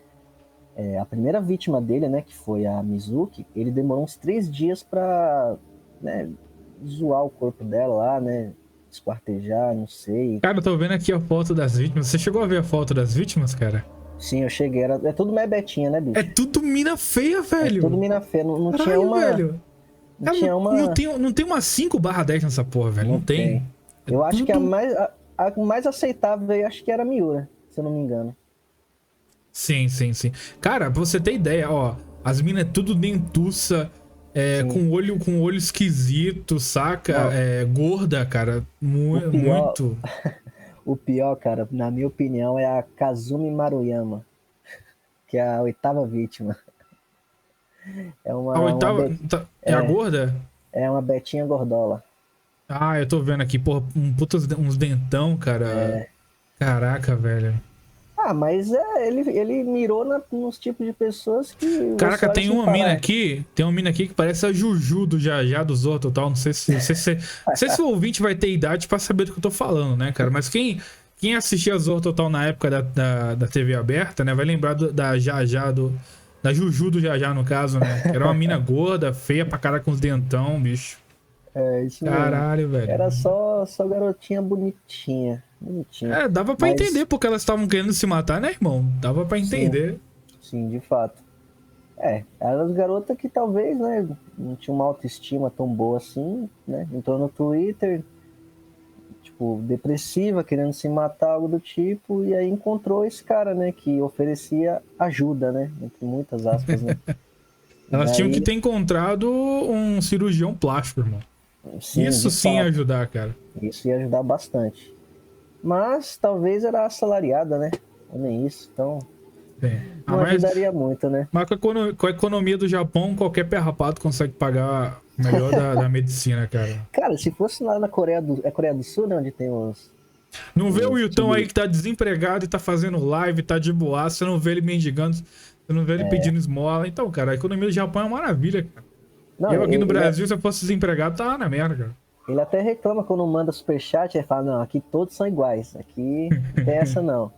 a primeira vítima dele, né, que foi a Mizuki, ele demorou uns 3 dias pra, né, zoar o corpo dela lá, né, esquartejar, não sei. Cara, eu tô vendo aqui a foto das vítimas. Você chegou a ver a foto das vítimas, cara? Sim, eu cheguei. É tudo mais betinha, né, bicho? É tudo mina feia, velho. É tudo mina feia. Não Caralho, tinha uma... velho. Não tinha uma... Não tem uma 5/10 nessa porra, velho. Não tem. Eu acho que a mais aceitável aí, acho que era a Miura, se eu não me engano. Sim. Cara, pra você ter ideia, ó. As minas é tudo dentuça, com olho esquisito, saca? Gorda, cara. Muito. O pior, cara, na minha opinião, é a Kazumi Maruyama, que é a oitava vítima. É uma, A oitava. É a gorda? É uma betinha gordola. Ah, eu tô vendo aqui, porra, uns dentão, cara. Caraca, velho. Ah, mas ele mirou nos tipos de pessoas que... Caraca, tem uma mina aqui que parece a Juju do Jajá do Zorro Total. Não sei se o ouvinte vai ter idade pra saber do que eu tô falando, né, cara? Mas quem assistia Zorro Total na época da TV aberta, né, vai lembrar da Jajá, da Juju do Jajá, no caso, né? Era uma mina gorda, feia pra caralho, com os dentão, bicho. Isso mesmo. Caralho, velho. Era só garotinha bonitinha. Dava pra entender porque elas estavam querendo se matar, né, irmão? Dava pra entender. Sim, de fato. Eram as garotas que talvez, né, não tinham uma autoestima tão boa assim, né? Entrou no Twitter, tipo, depressiva, querendo se matar, algo do tipo, e aí encontrou esse cara, né, que oferecia ajuda, né? Entre muitas aspas, né? Elas tinham que ter encontrado um cirurgião plástico, irmão. Sim, isso sim ia ajudar, cara. Isso ia ajudar bastante. Mas talvez era assalariada, né? Ou nem isso, então... Não ajudaria muito, né? Mas com a economia do Japão, qualquer pé rapado consegue pagar o melhor da medicina, cara. Cara, se fosse lá na Coreia do Sul, né? Onde tem os... Não vê o Wilton aí que tá desempregado e tá fazendo live, tá de boa, você não vê ele mendigando, você não vê ele pedindo esmola. Então, cara, a economia do Japão é uma maravilha, cara. Não, eu aqui no Brasil, se eu fosse desempregado, tava na merda, cara. Ele até reclama quando manda superchat, ele fala, não, aqui todos são iguais, aqui não tem essa não.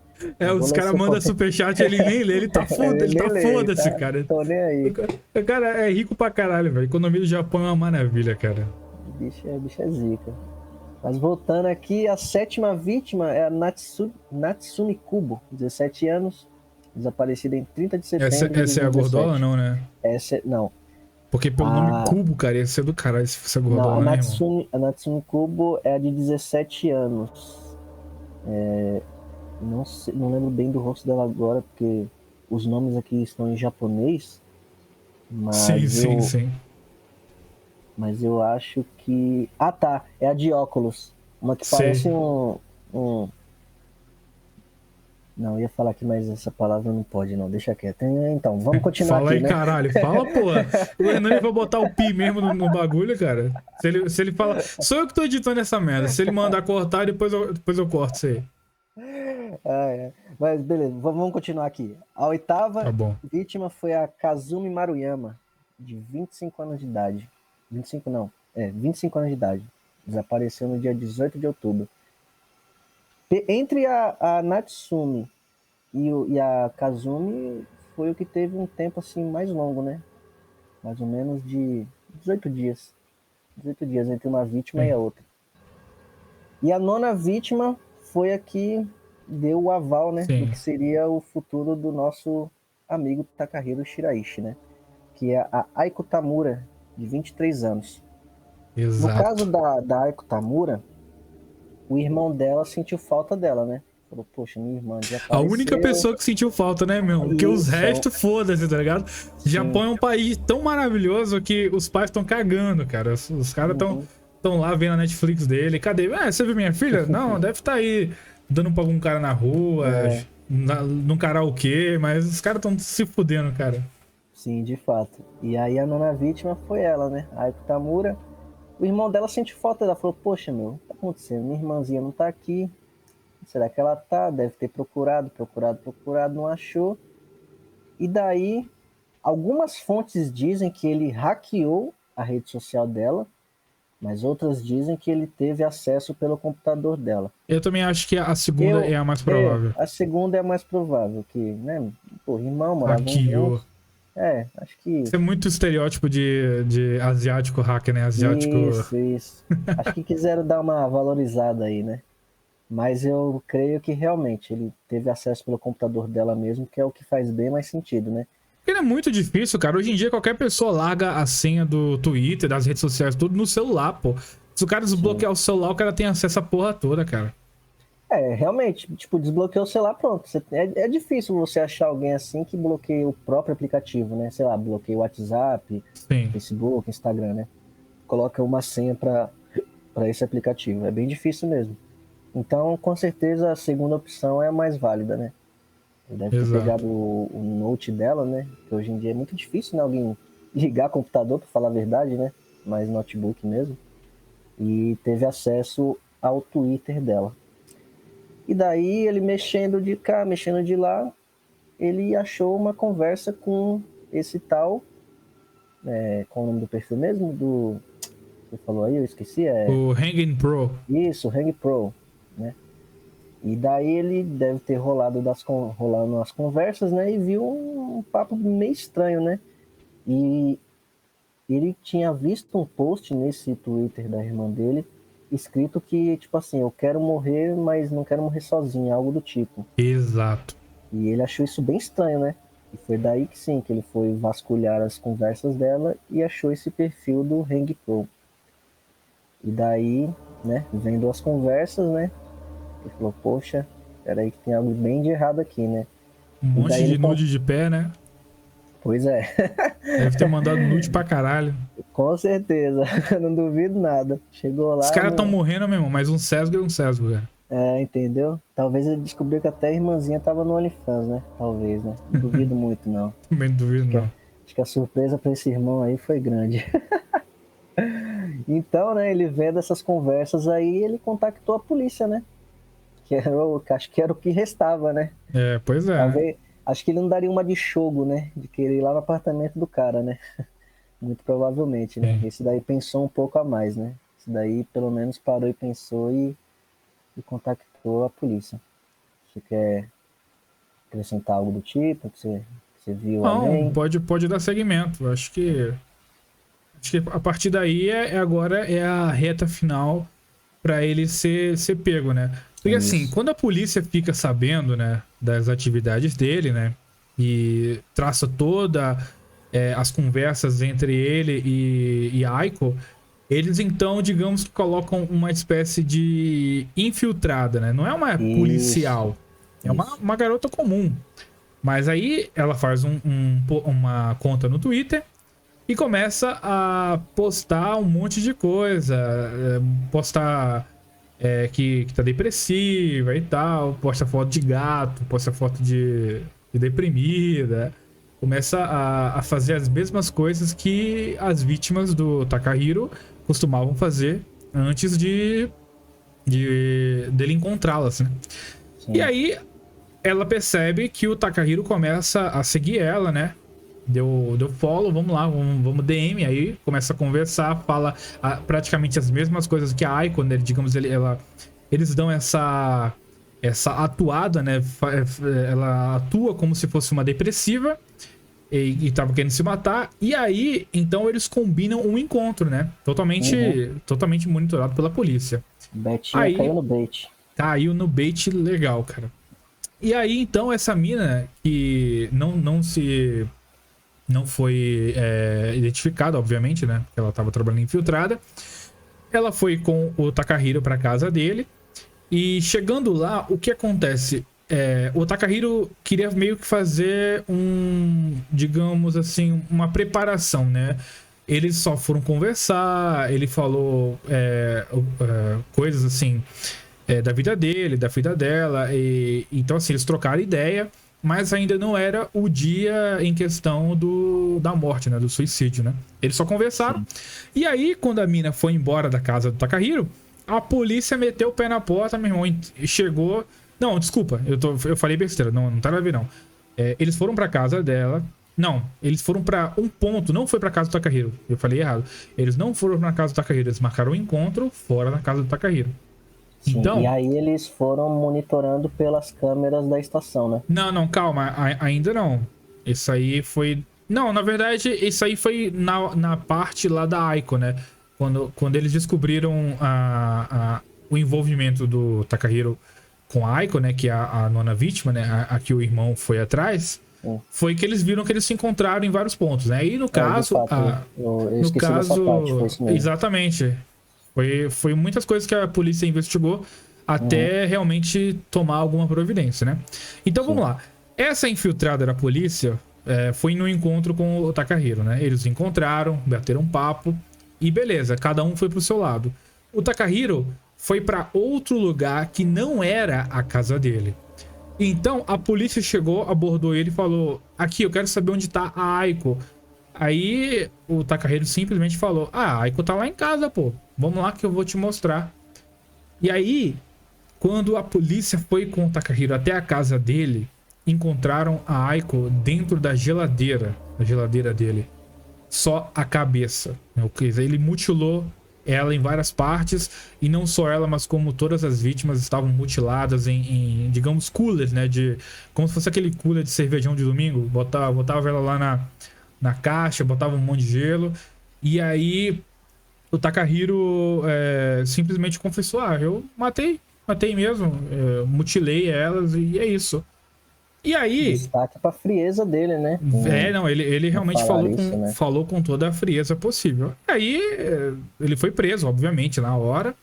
Os caras mandam superchat, ele nem lê, ele tá foda-se, cara. Tô nem aí. O cara é rico pra caralho, velho. A economia do Japão é uma maravilha, cara. Bicho é zica. Mas voltando aqui, a sétima vítima é a Natsumi Kubo, 17 anos, desaparecida em 30 de setembro de 2017. Essa é a gordola, não, né? Não. Porque pelo nome Kubo, cara, ia ser do caralho se fosse a gordola, não, né, a Natsumi Kubo é a de 17 anos. Não lembro bem do rosto dela agora, porque os nomes aqui estão em japonês. Mas sim. Mas eu acho que... Ah, tá. É a de óculos. Uma que parece um... Não, eu ia falar aqui, mas essa palavra não pode, não. Deixa quieto. Então, vamos continuar fala aqui, aí, né? Caralho. Fala, porra. O Renan vai botar o pi mesmo no bagulho, cara. Se ele fala... Sou eu que tô editando essa merda. Se ele mandar cortar, depois eu corto isso aí. Mas beleza, vamos continuar aqui. A oitava vítima foi a Kazumi Maruyama, de 25 anos de idade. 25 anos de idade. Desapareceu no dia 18 de outubro. Entre a Natsumi e a Kazumi foi o que teve um tempo assim mais longo, né? Mais ou menos de 18 dias. 18 dias entre uma vítima e a outra. E a nona vítima foi a que deu o aval, né? Do que seria o futuro do nosso amigo Takahiro Shiraishi, né? que é a Aiko Tamura, de 23 anos. Exato. No caso da Aiko Tamura, o irmão dela sentiu falta dela, né? Falou, poxa, minha irmã já A única pessoa que sentiu falta, né, meu? Porque os Isso. restos, foda-se, tá ligado? Sim. Japão é um país tão maravilhoso que os pais estão cagando, cara. Os caras tão lá vendo a Netflix dele. Cadê? Você viu minha filha? Não, deve estar aí dando pra algum cara na rua, num karaokê, mas os caras tão se fudendo, cara. Sim, de fato. E aí a nona vítima foi ela, né? A Aiko Tamura. O irmão dela sentiu falta, ela falou, poxa, meu, o que tá acontecendo? Minha irmãzinha não tá aqui. Será que ela tá? Deve ter procurado, não achou. E daí, algumas fontes dizem que ele hackeou a rede social dela, mas outras dizem que ele teve acesso pelo computador dela. Eu também acho que a segunda é a mais provável. A segunda é a mais provável, que, né? Pô, irmão, moravam Hackeou. juntos. Acho que... Isso é muito estereótipo de asiático hacker, né? Asiático... Isso. Acho que quiseram dar uma valorizada aí, né? Mas eu creio que realmente ele teve acesso pelo computador dela mesmo, que é o que faz bem mais sentido, né? Porque é muito difícil, cara. Hoje em dia qualquer pessoa larga a senha do Twitter, das redes sociais, tudo no celular, pô. Se o cara desbloquear o celular, o cara tem acesso à porra toda, cara. Realmente, tipo, desbloqueou o celular, pronto. É difícil você achar alguém assim que bloqueia o próprio aplicativo, né? Sei lá, bloqueia o WhatsApp, Sim. Facebook, Instagram, né? Coloca uma senha pra esse aplicativo. É bem difícil mesmo. Então, com certeza, a segunda opção é a mais válida, né? Ele deve ter pegado o note dela, né? Que hoje em dia é muito difícil, né? Alguém ligar computador, pra falar a verdade, né? Mas notebook mesmo. E teve acesso ao Twitter dela. E daí, ele mexendo de cá, mexendo de lá, ele achou uma conversa com esse tal... qual o nome do perfil mesmo? Você falou aí, eu esqueci. O Hanging Pro. Isso, Hang Pro, né? E daí ele deve ter rolando as conversas, né? E viu um papo meio estranho, né? E ele tinha visto um post nesse Twitter da irmã dele, escrito que, tipo assim, eu quero morrer, mas não quero morrer sozinho, algo do tipo. Exato. E ele achou isso bem estranho, né? E foi daí que sim, que ele foi vasculhar as conversas dela e achou esse perfil do Hang Pro. E daí, né, vendo as conversas, né? Ele falou, poxa, peraí que tem algo bem de errado aqui, né? Um monte de nude de pé, né? Pois é. Deve ter mandado nude pra caralho. Com certeza, não duvido nada. Chegou lá... Os caras tão morrendo mesmo, mas um sesgo é um sesgo, cara. Entendeu? Talvez ele descobriu que até a irmãzinha tava no OnlyFans, né? Talvez, né? Não duvido muito, não. Também não duvido, não. Acho que a surpresa pra esse irmão aí foi grande. Então, né, ele vendo essas conversas aí, ele contactou a polícia, né? Acho que era o que restava, né? Pois é. Talvez, acho que ele não daria uma de chogo, né? De querer ir lá no apartamento do cara, né? Muito provavelmente, né? Esse daí pensou um pouco a mais, né? Esse daí pelo menos parou e pensou e contactou a polícia. Você quer acrescentar algo do tipo? Que você viu alguém? Não, pode dar segmento. Acho que a partir daí agora é a reta final pra ele ser pego, né? Porque assim, quando a polícia fica sabendo, né, das atividades dele, né, e traça toda as conversas entre ele e a Aiko, eles então, digamos que colocam uma espécie de infiltrada, né? Não é uma policial, é uma garota comum. Mas aí ela faz uma conta no Twitter e começa a postar um monte de coisa, postar que tá depressiva e tal, posta foto de gato, posta foto de deprimida, começa a fazer as mesmas coisas que as vítimas do Takahiro costumavam fazer antes dele encontrá-las, né? E aí ela percebe que o Takahiro começa a seguir ela, né? Deu follow, vamos lá, vamos DM, aí começa a conversar, fala praticamente as mesmas coisas que a Aiko, né? Digamos, eles dão essa atuada, né? Ela atua como se fosse uma depressiva e tava querendo se matar, e aí, então eles combinam um encontro, né? Totalmente monitorado pela polícia. Betinha aí, caiu no bait. Caiu no bait legal, cara. E aí, então, essa mina que não se não foi identificada, obviamente, né? Porque ela estava trabalhando infiltrada. Ela foi com o Takahiro para casa dele. E chegando lá, o que acontece? O Takahiro queria meio que fazer digamos assim, uma preparação, né? Eles só foram conversar, ele falou coisas assim da vida dele, da vida dela. Então, assim, eles trocaram ideia, mas ainda não era o dia em questão da morte, né? Do suicídio, né? Eles só conversaram. Sim. E aí, quando a mina foi embora da casa do Takahiro, a polícia meteu o pé na porta, meu irmão, e chegou... Não, desculpa, eu falei besteira, não tá nada a ver, não. Eles foram pra casa dela... Não, eles foram pra um ponto, não foi pra casa do Takahiro. Eu falei errado. Eles não foram na casa do Takahiro, eles marcaram um encontro fora da casa do Takahiro. Sim, então, e aí eles foram monitorando pelas câmeras da estação, né? Não, calma, ainda não. Isso aí foi... Não, na verdade, isso aí foi na parte lá da Aiko, né? Quando eles descobriram o envolvimento do Takahiro com a Aiko, né? Que é a nona vítima, né? A que o irmão foi atrás. Foi que eles viram que eles se encontraram em vários pontos, né? E no caso... eu esqueci dessa parte, foi isso mesmo. Exatamente. Foi muitas coisas que a polícia investigou até realmente tomar alguma providência, né? Então, vamos lá. Essa infiltrada da polícia foi no encontro com o Takahiro, né? Eles se encontraram, bateram um papo e beleza, cada um foi pro seu lado. O Takahiro foi para outro lugar que não era a casa dele. Então, a polícia chegou, abordou ele e falou: aqui, eu quero saber onde tá a Aiko. Aí, o Takahiro simplesmente falou: a Aiko tá lá em casa, pô. Vamos lá que eu vou te mostrar. E aí, quando a polícia foi com o Takahiro até a casa dele, encontraram a Aiko dentro da geladeira dele. Só a cabeça. Ele mutilou ela em várias partes, e não só ela, mas como todas as vítimas estavam mutiladas em digamos, coolers, né? Como se fosse aquele cooler de cervejão de domingo. Botava ela lá na caixa, botava um monte de gelo. E aí o Takahiro simplesmente confessou: eu matei mesmo, mutilei elas e é isso. E aí... Destaque pra frieza dele, né? Não, ele realmente falou com toda a frieza possível. E aí ele foi preso, obviamente, na hora.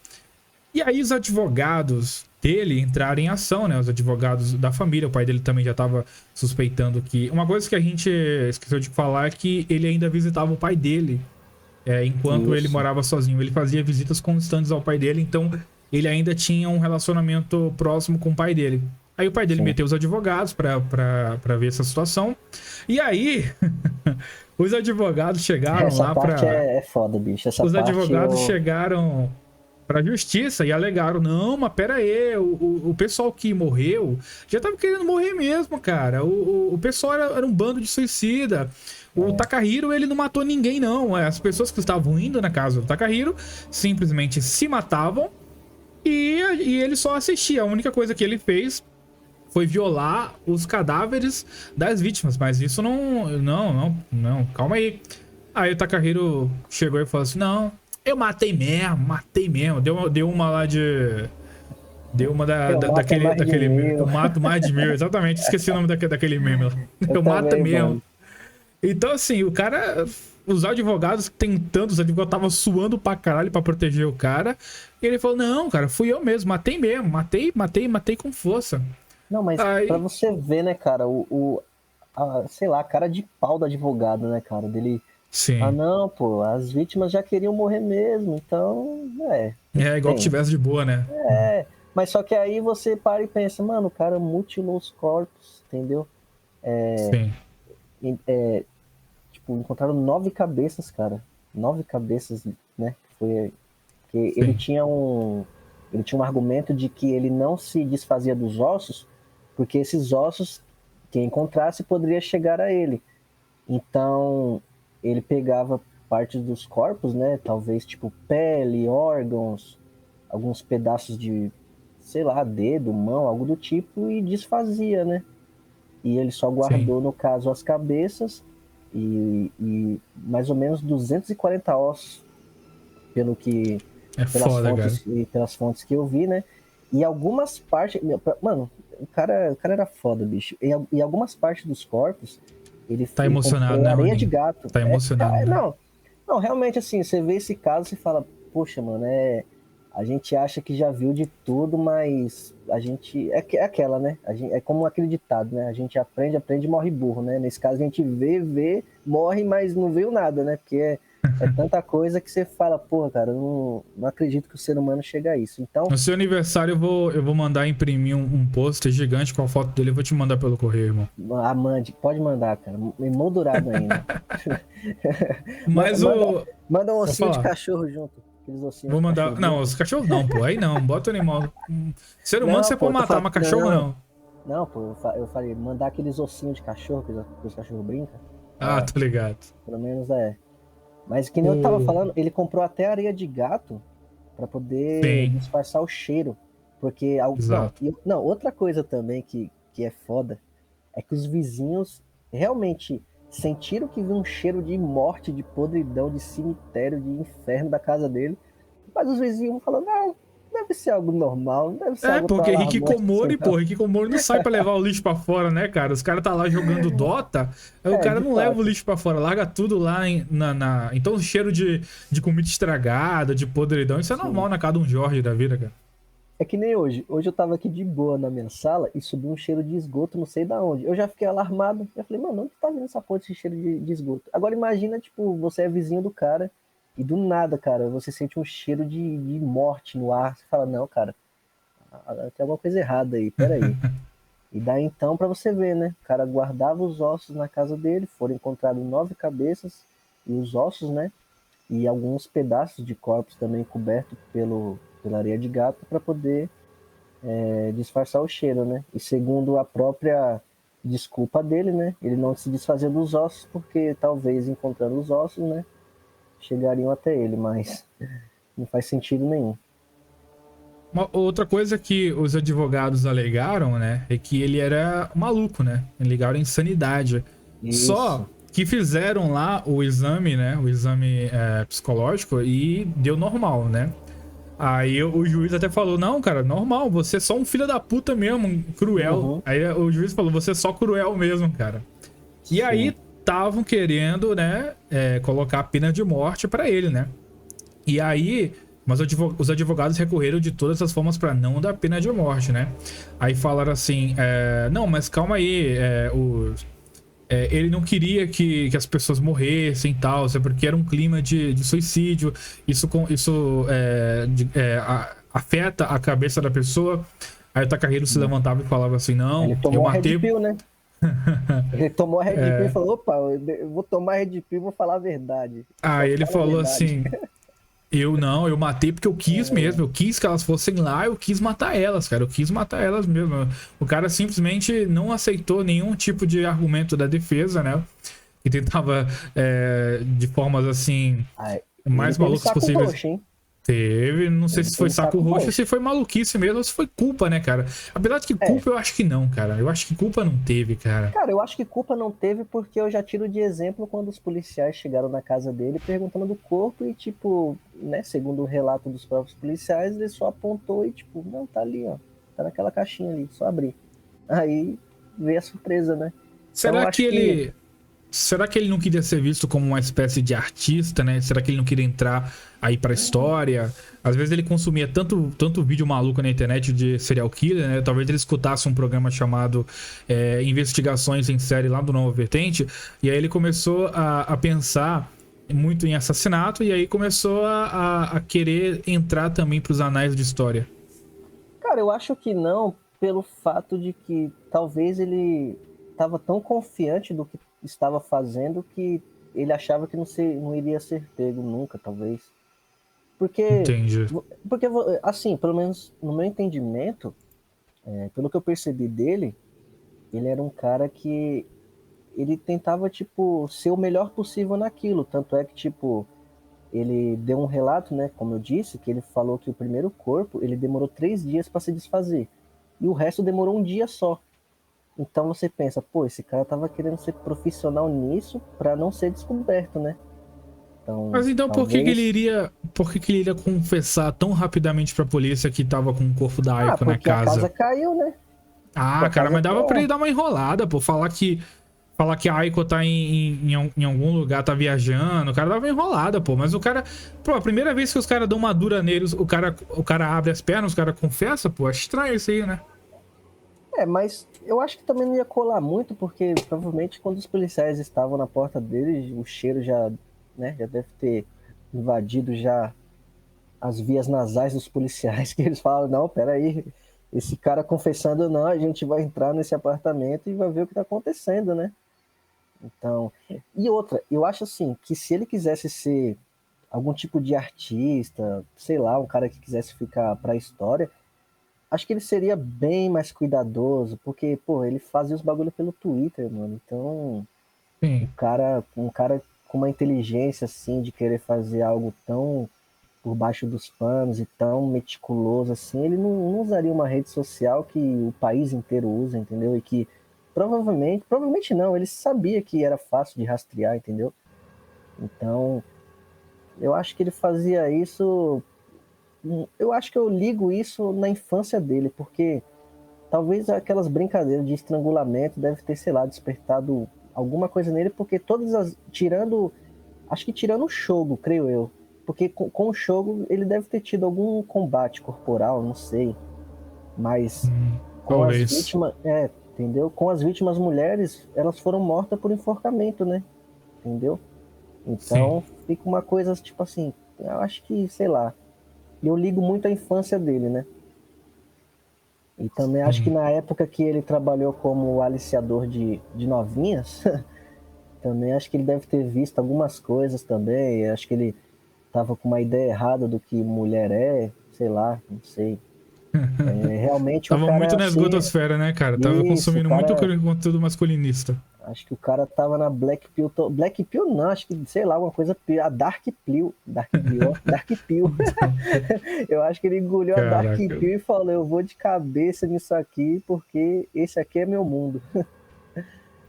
E aí os advogados dele entraram em ação, né? Os advogados da família. O pai dele também já estava suspeitando que... Uma coisa que a gente esqueceu de falar é que ele ainda visitava o pai dele enquanto ele morava sozinho. Ele fazia visitas constantes ao pai dele, então ele ainda tinha um relacionamento próximo com o pai dele. Aí o pai dele meteu os advogados pra ver essa situação. E aí, os advogados chegaram lá pra... Essa parte é foda, bicho. Os advogados chegaram pra justiça e alegaram: não, mas pera aí, o pessoal que morreu já tava querendo morrer mesmo, cara. O pessoal era um bando de suicida. O Takahiro, ele não matou ninguém, não. As pessoas que estavam indo na casa do Takahiro simplesmente se matavam e ele só assistia. A única coisa que ele fez foi violar os cadáveres das vítimas, mas isso não, calma aí. Aí o Takahiro chegou e falou assim: não, eu matei mesmo. Deu uma lá de... Deu uma daquele eu mato mais de 1000, exatamente, esqueci o nome daquele meme lá. Eu mato mesmo. Mano. Então, assim, o cara... Os advogados tentando, os advogados estavam suando pra caralho pra proteger o cara. E ele falou: não, cara, fui eu mesmo, matei mesmo, matei com força. Não, mas pra você ver, né, cara, sei lá, a cara de pau do advogado, né, cara, dele... Sim. Não, pô, as vítimas já queriam morrer mesmo, então, igual que tivesse de boa, né? Mas só que aí você para e pensa: mano, o cara mutilou os corpos, entendeu? Sim. Tipo, encontraram 9 cabeças, cara. 9 cabeças, né? Que ele tinha um argumento de que ele não se desfazia dos ossos, porque esses ossos, quem encontrasse, poderia chegar a ele. Então, ele pegava partes dos corpos, né? Talvez, tipo, pele, órgãos, alguns pedaços de, sei lá, dedo, mão, algo do tipo, e desfazia, né? E ele só guardou, no caso, as cabeças e mais ou menos 240 ossos, pelo que... pelas fontes que eu vi, né? E algumas partes... Mano, o cara era foda, bicho. E algumas partes dos corpos, Tá emocionado, comprou né, areia Roninho? de gato. Tá emocionado, né? Não, realmente assim, você vê esse caso, você fala, poxa, mano, a gente acha que já viu de tudo, mas a gente, é aquela, né, é como aquele ditado, né, a gente aprende e morre burro, né, nesse caso a gente vê, morre, mas não viu nada, né, porque é tanta coisa que você fala, porra, cara, eu não acredito que o ser humano chega a isso. Então, No seu aniversário eu vou mandar imprimir um pôster gigante com a foto dele. Eu vou te mandar pelo correio, irmão. pode mandar, cara, emoldurado ainda. Mas Manda um Vou ossinho de falar. cachorro junto. Aqueles ossinhos Vou de mandar. cachorro. Não, os cachorros não, pô. Aí não. Bota o animal. Ser humano Não, você pô, pode eu tô matar, falando- mas cachorro não. Não, pô, eu falei, mandar aqueles ossinhos de cachorro que os cachorros brincam. Ah, tô ligado. Pelo menos é. Mas que nem eu tava falando, ele comprou até areia de gato pra poder Sim. disfarçar o cheiro. Porque. Exato. Outra coisa também que é foda é que os vizinhos realmente sentiram que viu um cheiro de morte, de podridão, de cemitério, de inferno da casa dele. Mas os vizinhos falando, não, deve ser algo normal, não deve ser algo tão Porque alarmante Hikikomori, assim, não." pô, Hikikomori não sai pra levar o lixo pra fora, né, cara? Os caras tá lá jogando Dota, aí o cara de não leva fato. o lixo pra fora, larga tudo lá Então o cheiro de comida estragada, de podridão, isso é normal na casa de um Jorge da vida, cara. É que nem hoje. Hoje eu tava aqui de boa na minha sala e subiu um cheiro de esgoto, não sei da onde. Eu já fiquei alarmado. Eu falei, mano, onde tá vindo essa porra desse cheiro de esgoto? Agora imagina, tipo, você é vizinho do cara e do nada, cara, você sente um cheiro de morte no ar. Você fala, não, cara, tem alguma coisa errada aí, peraí. E daí então, pra você ver, né? O cara guardava os ossos na casa dele, foram encontrados 9 cabeças e os ossos, né? E alguns pedaços de corpos também cobertos pela areia de gato para poder disfarçar o cheiro, né? E segundo a própria desculpa dele, né? Ele não se desfazia dos ossos porque talvez encontrando os ossos, né? Chegariam até ele, mas não faz sentido nenhum. Uma outra coisa que os advogados alegaram, né, é que ele era maluco, né? Alegaram insanidade. Isso. Só que fizeram lá o exame, né? O exame psicológico e deu normal, né? Aí o juiz até falou, não, cara, normal, você é só um filho da puta mesmo, cruel. Uhum. Aí o juiz falou, você é só cruel mesmo, cara. E aí estavam querendo, né, colocar a pena de morte pra ele, né? E aí, mas os advogados recorreram de todas as formas pra não dar pena de morte, né? Aí falaram assim, não, mas calma aí, ele não queria que as pessoas morressem e tal, porque era um clima de suicídio, isso afeta a cabeça da pessoa. Aí o Takahiro se levantava e falava assim, não, Ele eu tomou a matei... Red Pill, né? Ele tomou a Red Pill e falou, opa, eu vou tomar a Red Pill e vou falar a verdade. Aí ele falou verdade. assim... Eu matei porque eu quis mesmo, eu quis que elas fossem lá, eu quis matar elas, cara, eu quis matar elas mesmo. O cara simplesmente não aceitou nenhum tipo de argumento da defesa, né? E tentava, de formas assim, mais malucas possíveis. Roxo, hein? Teve, não sei Ele se foi teve saco saco roxo, roxo. se foi maluquice mesmo, ou se foi culpa, né, cara? Apesar de que culpa eu acho que não, cara. Eu acho que culpa não teve, cara. Cara, eu acho que culpa não teve porque eu já tiro de exemplo quando os policiais chegaram na casa dele perguntando do corpo e, tipo, né, segundo o relato dos próprios policiais, ele só apontou e, tipo, não, tá ali, ó. Tá naquela caixinha ali, só abrir. Aí veio a surpresa, né? Será Então, Será que ele não queria ser visto como uma espécie de artista, né? Será que ele não queria entrar aí pra história? Às vezes ele consumia tanto vídeo maluco na internet de serial killer, né? Talvez ele escutasse um programa chamado Investigações em Série lá do Nova Vertente, e aí ele começou a pensar muito em assassinato, e aí começou a querer entrar também pros anais de história. Cara, eu acho que não, pelo fato de que talvez ele estava tão confiante do que estava fazendo que ele achava que não iria ser pego nunca, talvez. Entendi. Porque, assim, pelo menos no meu entendimento, pelo que eu percebi dele, ele era um cara que ele tentava, tipo, ser o melhor possível naquilo. Tanto é que, tipo, ele deu um relato, né, como eu disse, que ele falou que o primeiro corpo, ele demorou 3 dias para se desfazer. E o resto demorou 1 dia só. Então você pensa, pô, esse cara tava querendo ser profissional nisso para não ser descoberto, né? Então, mas então por que ele iria confessar tão rapidamente pra polícia que tava com o corpo da Aiko na porque a casa? casa caiu, né? Ah, cara, mas dava pra ele dar uma enrolada, pô, falar que falar que a Aiko tá em algum lugar, tá viajando. O cara dava enrolada, pô. Mas o cara... Pô, a primeira vez que os caras dão uma dura neles, o cara abre as pernas, o cara confessa, pô. Acho estranho isso aí, né? Mas eu acho que também não ia colar muito, porque provavelmente quando os policiais estavam na porta dele, o cheiro já, né, já deve ter invadido já as vias nasais dos policiais, que eles falam, não, peraí, esse cara confessando não, a gente vai entrar nesse apartamento e vai ver o que tá acontecendo, né? Então, e outra, eu acho assim, que se ele quisesse ser algum tipo de artista, sei lá, um cara que quisesse ficar pra história, acho que ele seria bem mais cuidadoso, porque, pô, ele fazia os bagulho pelo Twitter, mano. Então, Sim. um cara com uma inteligência, assim, de querer fazer algo tão por baixo dos panos e tão meticuloso, assim, ele não usaria uma rede social que o país inteiro usa, entendeu? E que provavelmente não, ele sabia que era fácil de rastrear, entendeu? Então, eu acho que ele fazia isso. Eu acho que eu ligo isso na infância dele, porque talvez aquelas brincadeiras de estrangulamento deve ter, sei lá, despertado alguma coisa nele, porque acho que tirando o Shogo, creio eu, porque com o Shogo ele deve ter tido algum combate corporal, não sei, mas com as Talvez. vítimas, entendeu? Com as vítimas mulheres, elas foram mortas por enforcamento, né? Entendeu? Então Sim. fica uma coisa tipo assim, eu acho que, sei lá, eu ligo muito à infância dele, né? E também acho que Sim. na época que ele trabalhou como aliciador de novinhas, também acho que ele deve ter visto algumas coisas também. Acho que ele tava com uma ideia errada do que mulher é, sei lá, não sei. Realmente o Tava muito cara na assim, esgotosfera, né, cara? Tava isso, o consumindo muito cara, conteúdo masculinista. acho que o cara tava na Black Pill, Black Pill não, acho que, sei lá, uma coisa, a Dark Pill, ó, Dark Pill. Eu acho que ele engoliu a Dark Caraca. Pill e falou, eu vou de cabeça nisso aqui, porque esse aqui é meu mundo.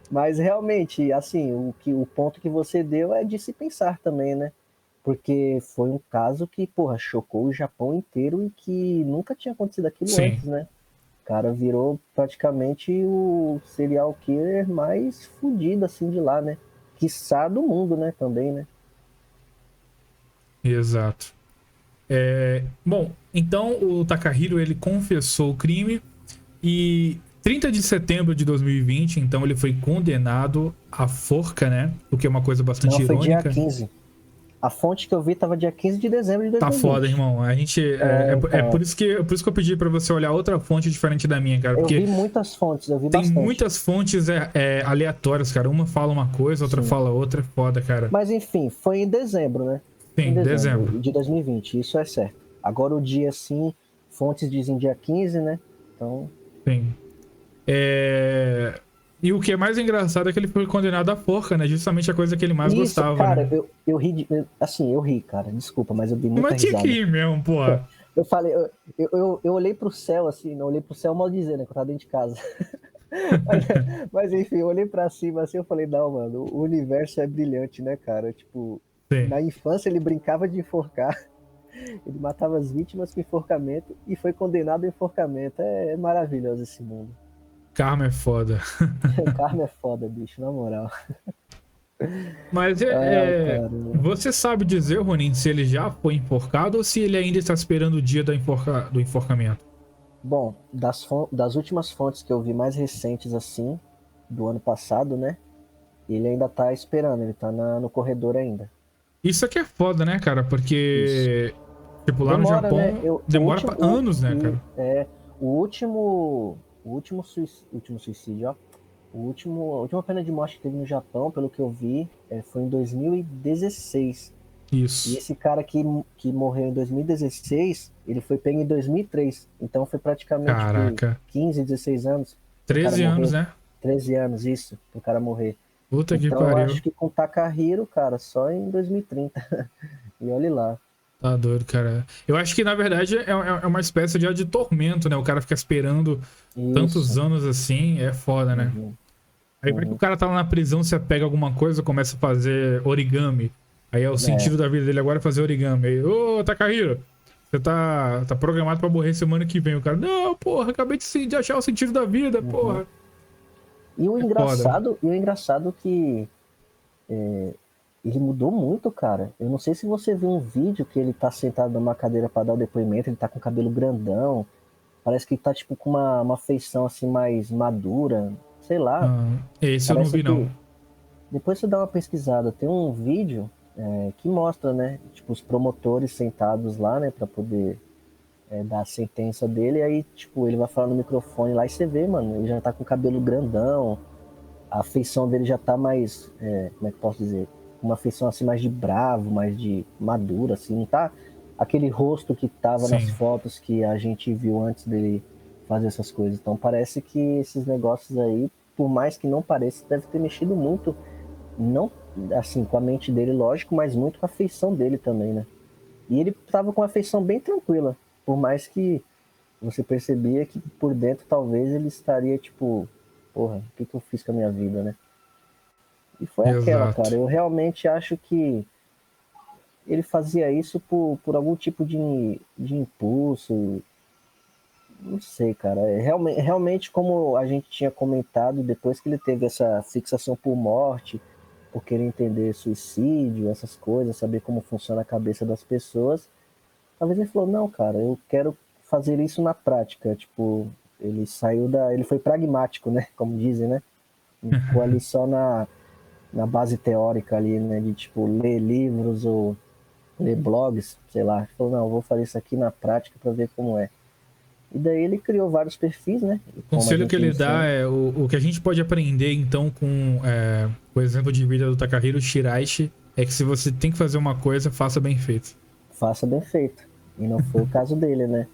Mas realmente, assim, o ponto que você deu é de se pensar também, né? Porque foi um caso que, porra, chocou o Japão inteiro e que nunca tinha acontecido aquilo Sim. antes, né? O cara virou praticamente o serial killer mais fudido, assim, de lá, né? Quiçá do mundo, né? Também, né? Exato. Bom, então o Takahiro ele confessou o crime e 30 de setembro de 2020, então ele foi condenado à forca, né? O que é uma coisa Não, bastante foi dia irônica. 15. A fonte que eu vi tava dia 15 de dezembro de Tá foda, 2020. irmão. A gente Então, por isso que eu pedi pra você olhar outra fonte diferente da minha, cara, eu porque vi muitas fontes, eu vi tem bastante. muitas fontes aleatórias, cara. Uma fala uma coisa, outra Sim. fala outra, é foda, cara. Mas enfim, foi em dezembro, né? Em Sim, dezembro dezembro. de 2020, isso é certo. Agora o dia sim, fontes dizem dia 15, né? Então, Sim. E o que é mais engraçado é que ele foi condenado à forca, né? Justamente a coisa que ele mais isso, gostava, cara, né? eu ri, assim, eu ri, cara, desculpa, mas eu dei muita Mas tinha que risada. ir mesmo, porra. Eu falei, eu olhei pro céu, assim, não olhei pro céu mal dizendo, né, que eu tava dentro de casa. Mas, mas enfim, eu olhei pra cima assim, eu falei, não, mano, o universo é brilhante, né, cara? Tipo, Sim. na infância ele brincava de enforcar, ele matava as vítimas com enforcamento e foi condenado ao enforcamento. É maravilhoso esse mundo. Karma é foda. Karma é foda, bicho, na moral. Mas Ai, cara. você sabe dizer, Ronin, se ele já foi enforcado ou se ele ainda está esperando o dia do enforcamento? Bom, das últimas fontes que eu vi mais recentes assim, do ano passado, né? Ele ainda tá esperando, ele tá no corredor ainda. Isso aqui é foda, né, cara? Isso. Porque, tipo, lá no Demora, né? Japão, demora pra anos, né, cara? O último suicídio, ó. A última pena de morte que teve no Japão, pelo que eu vi, foi em 2016. E Isso. esse cara que morreu em 2016, ele foi pego em 2003. Então foi praticamente por Caraca. 15, 16 anos pro cara 13 anos, morrer. né? 13 anos, isso, pro cara morrer. Puta que Então eu pariu. acho que com Takahiro, cara, só em 2030. E olhe lá. Tá doido, cara. Eu acho que, na verdade, é uma espécie de tormento, né? O cara fica esperando tantos Isso. anos assim, é foda, né? Uhum. Aí vai que o cara tá lá na prisão, você pega alguma coisa, começa a fazer origami. Aí é o sentido da vida dele agora é fazer origami. Aí, ô, Takahiro, você tá programado pra morrer semana que vem. O cara, não, porra, acabei de achar o sentido da vida, porra. E o É foda. engraçado que ele mudou muito, cara. Eu não sei se você viu um vídeo que ele tá sentado numa cadeira para dar o depoimento, ele tá com o cabelo grandão, parece que tá tipo com uma feição assim mais madura, sei lá. Ah, esse eu não Parece vi, não. que depois você dá uma pesquisada, tem um vídeo que mostra, né, tipo os promotores sentados lá, né, para poder dar a sentença dele, e aí tipo ele vai falar no microfone lá e você vê, mano, ele já tá com o cabelo grandão, a feição dele já tá mais, como é que posso dizer, uma feição assim mais de bravo, mais de madura, assim, não tá aquele rosto que tava nas Sim, fotos que a gente viu antes dele fazer essas coisas. Então parece que esses negócios aí, por mais que não pareça, deve ter mexido muito, não assim com a mente dele, lógico, mas muito com a feição dele também, né? E ele tava com uma feição bem tranquila, por mais que você percebia que por dentro talvez ele estaria tipo, porra, o que eu fiz com a minha vida, né? E foi aquela, cara. exato. Eu realmente acho que ele fazia isso por algum tipo de impulso. Não sei, cara. Realmente, como a gente tinha comentado, depois que ele teve essa fixação por morte, por querer entender suicídio, essas coisas, saber como funciona a cabeça das pessoas, talvez ele falou, não, cara, eu quero fazer isso na prática. Tipo, ele saiu da. Ele foi pragmático, né? Como dizem, né? Não ficou ali só na base teórica ali, né? De tipo, ler livros ou ler blogs, sei lá. Ele falou, não, eu vou fazer isso aqui na prática para ver como é. E daí ele criou vários perfis, né? E O como a conselho que gente ele dá mencionou, é o que a gente pode aprender, então, com o exemplo de vida do Takahiro Shiraishi, é que se você tem que fazer uma coisa, faça bem feito. faça bem feito. E não foi o caso dele, né?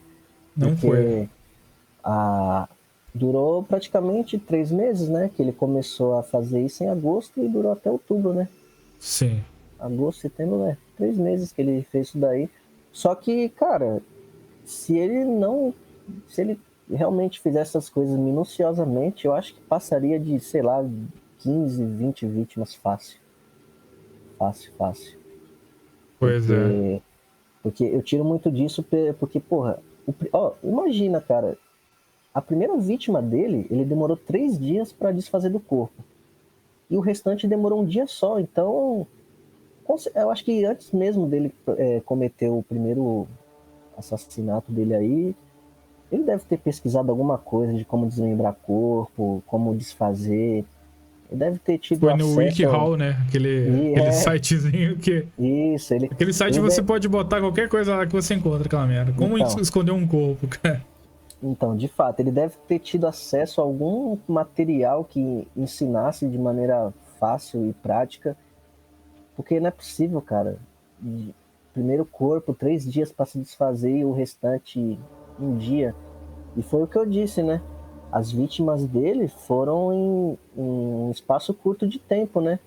Não foi. Porque a... durou praticamente 3 meses, né? Que ele começou a fazer isso em agosto e durou até outubro, né? Sim. Agosto, setembro, né? 3 meses que ele fez isso daí. Só que, cara, se ele não. Se ele realmente fizesse essas coisas minuciosamente, eu acho que passaria de, sei lá, 15, 20 vítimas fácil. Fácil, fácil. Pois é. Porque, porque eu tiro muito disso, porque, porra, ó, imagina, cara, a primeira vítima dele, ele demorou 3 dias para desfazer do corpo. E o restante demorou um dia só. Então, eu acho que antes mesmo dele cometer o primeiro assassinato dele aí, ele deve ter pesquisado alguma coisa de como desmembrar corpo, como desfazer. Ele deve ter tido Foi no acesso ao. WikiHow, né? E Aquele sitezinho que. isso, Aquele site ele você deve... pode botar qualquer coisa lá que você encontra aquela merda. Como Então, esconder um corpo, cara? então, de fato, ele deve ter tido acesso a algum material que ensinasse de maneira fácil e prática, porque não é possível, cara. Primeiro corpo, 3 dias para se desfazer e o restante um dia. E foi o que eu disse, né? As vítimas dele foram em um espaço curto de tempo, né?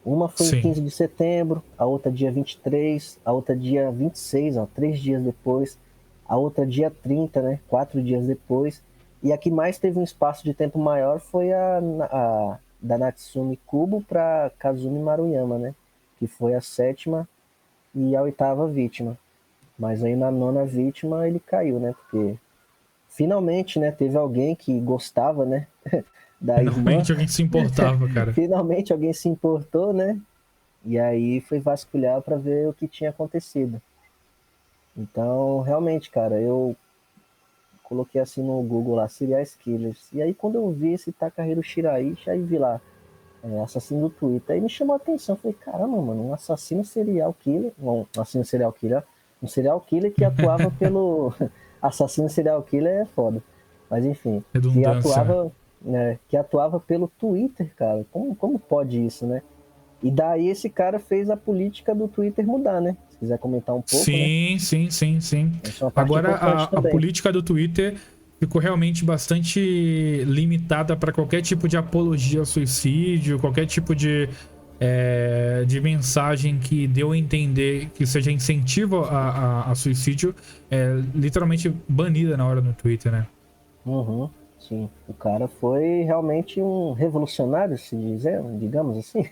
Uma foi em Sim. 15 de setembro, a outra dia 23, a outra dia 26, ó, 3 dias depois, a outra dia 30, né? 4 dias depois. E a que mais teve um espaço de tempo maior foi a da Natsumi Kubo para Kazumi Maruyama, né? Que foi a sétima e a oitava vítima. Mas aí na nona vítima ele caiu, né? Porque finalmente, né, teve alguém que gostava, né, da irmã. Finalmente alguém se importava, cara. Finalmente alguém se importou, né? E aí foi vasculhar para ver o que tinha acontecido. Então, realmente, cara, eu coloquei assim no Google lá, serial killers. E aí quando eu vi esse Takahiro Shiraishi, aí vi lá, assassino do Twitter. Aí me chamou a atenção. Falei, caramba, mano, um assassino serial killer. Um assassino serial killer. Um serial killer que atuava pelo. Assassino serial killer é foda. Mas enfim, que Redundância, né? atuava, né, que atuava pelo Twitter, cara. Como pode isso, né? E daí esse cara fez a política do Twitter mudar, né? Se quiser comentar um pouco, né? Sim, sim, sim, sim. Essa é uma parte Agora, importante a também. política do Twitter ficou realmente bastante limitada para qualquer tipo de apologia ao suicídio, qualquer tipo de mensagem que deu a entender que seja incentivo a suicídio, literalmente banida na hora no Twitter, né? Uhum, sim. O cara foi realmente um revolucionário, se dizer, digamos assim.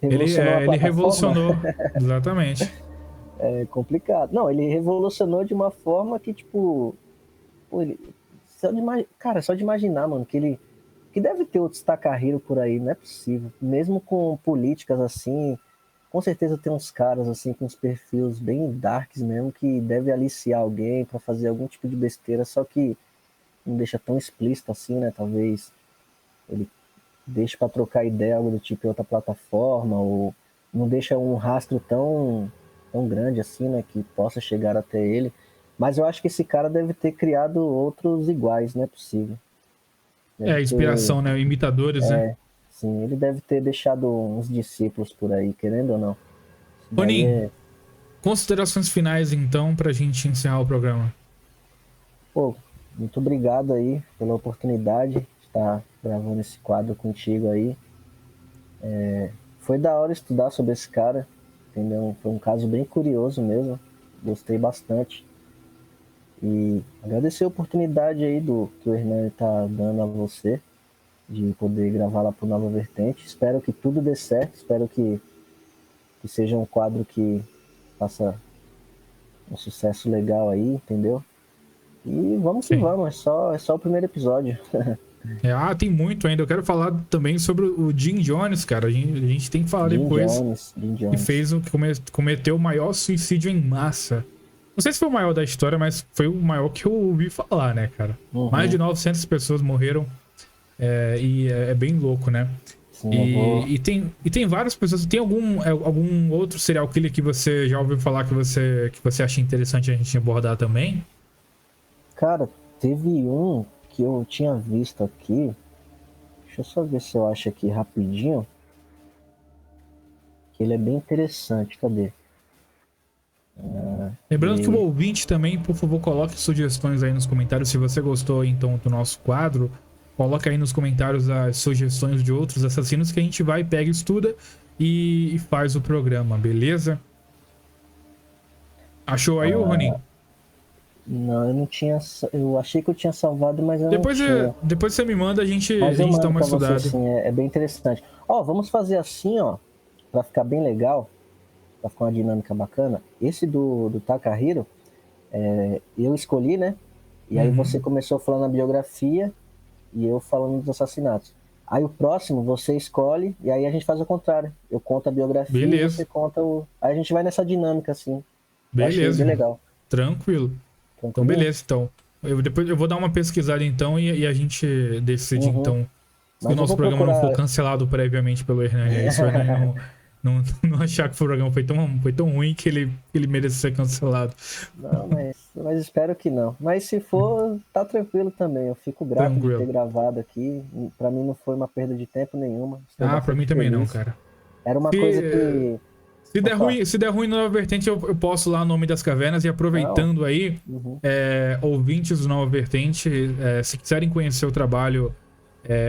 Revolucionou a Ele plataforma. revolucionou, exatamente. É complicado. Não, ele revolucionou de uma forma que, tipo, pô, cara, só de imaginar, mano, que ele que deve ter outros Takahiro por aí, não é possível. Mesmo com políticas assim, com certeza tem uns caras assim com uns perfis bem darks mesmo que deve aliciar alguém pra fazer algum tipo de besteira, só que não deixa tão explícito assim, né? Talvez ele deixe pra trocar ideia, algo do tipo em outra plataforma, ou não deixa um rastro tão grande assim, né? Que possa chegar até ele. Mas eu acho que esse cara deve ter criado outros iguais, não é possível. Deve Inspiração, né? Imitadores, né? Sim, ele deve ter deixado uns discípulos por aí, querendo ou não. Isso daí Ronin, considerações finais, então, pra gente encerrar o programa. Pô, muito obrigado aí pela oportunidade de estar gravando esse quadro contigo aí. Foi da hora estudar sobre esse cara, entendeu? Foi um caso bem curioso mesmo. Gostei bastante. E agradecer a oportunidade aí que o Hernani tá dando a você de poder gravar lá pro Nova Vertente. Espero que tudo dê certo, espero que seja um quadro que faça um sucesso legal aí, entendeu? E vamos que Sim. vamos, é só o primeiro episódio. Tem muito ainda. Eu quero falar também sobre o Jim Jones, cara. A gente tem que falar Jim depois. Jones. Que fez que cometeu o maior suicídio em massa. Não sei se foi o maior da história, mas foi o maior que eu ouvi falar, né, cara? Uhum. Mais de 900 pessoas morreram. E é bem louco, né? Sim, E tem várias pessoas. Tem algum outro serial killer que você já ouviu falar que você acha interessante a gente abordar também? Cara, teve um que eu tinha visto aqui. Deixa eu só ver se eu acho aqui rapidinho. Que ele é bem interessante. Cadê? Lembrando que o ouvinte também, por favor, coloque sugestões aí nos comentários. Se você gostou, então, do nosso quadro, coloca aí nos comentários as sugestões de outros assassinos que a gente vai, pega, estuda e faz o programa, beleza? Achou aí, Ronin? Não, eu não tinha. Eu achei que eu tinha salvado, mas eu Depois, não tinha. depois você me manda, a gente Mas eu dá mando uma pra você estudada. sim, é bem interessante. Ó, vamos fazer assim, ó, pra ficar bem legal, pra ficar uma dinâmica bacana. Esse do Takahiro, eu escolhi, né? E aí você começou falando a biografia e eu falando dos assassinatos. Aí o próximo você escolhe e aí a gente faz o contrário. Eu conto a biografia e Beleza. você conta o. Aí a gente vai nessa dinâmica, assim. Eu achei Beleza, bem irmão. legal. Tranquilo. Então, Tranquilo? beleza, então. Depois eu vou dar uma pesquisada, então, e a gente decide, então, se o Mas eu nosso vou programa não for procurar. cancelado previamente pelo Hernani. Aí se o Hernani não achar que o programa foi tão ruim que ele merece ser cancelado. Não, mas espero que não. Mas se for, tá tranquilo também. Eu fico grato de Tranquilo. ter gravado aqui. Pra mim não foi uma perda de tempo nenhuma. Estou Pra bastante mim também não, feliz. cara. Era uma coisa que. Se der Opa. ruim no Nova Vertente, eu posto lá o Nome das Cavernas. E aproveitando aí, ouvintes do Nova Vertente, se quiserem conhecer o trabalho,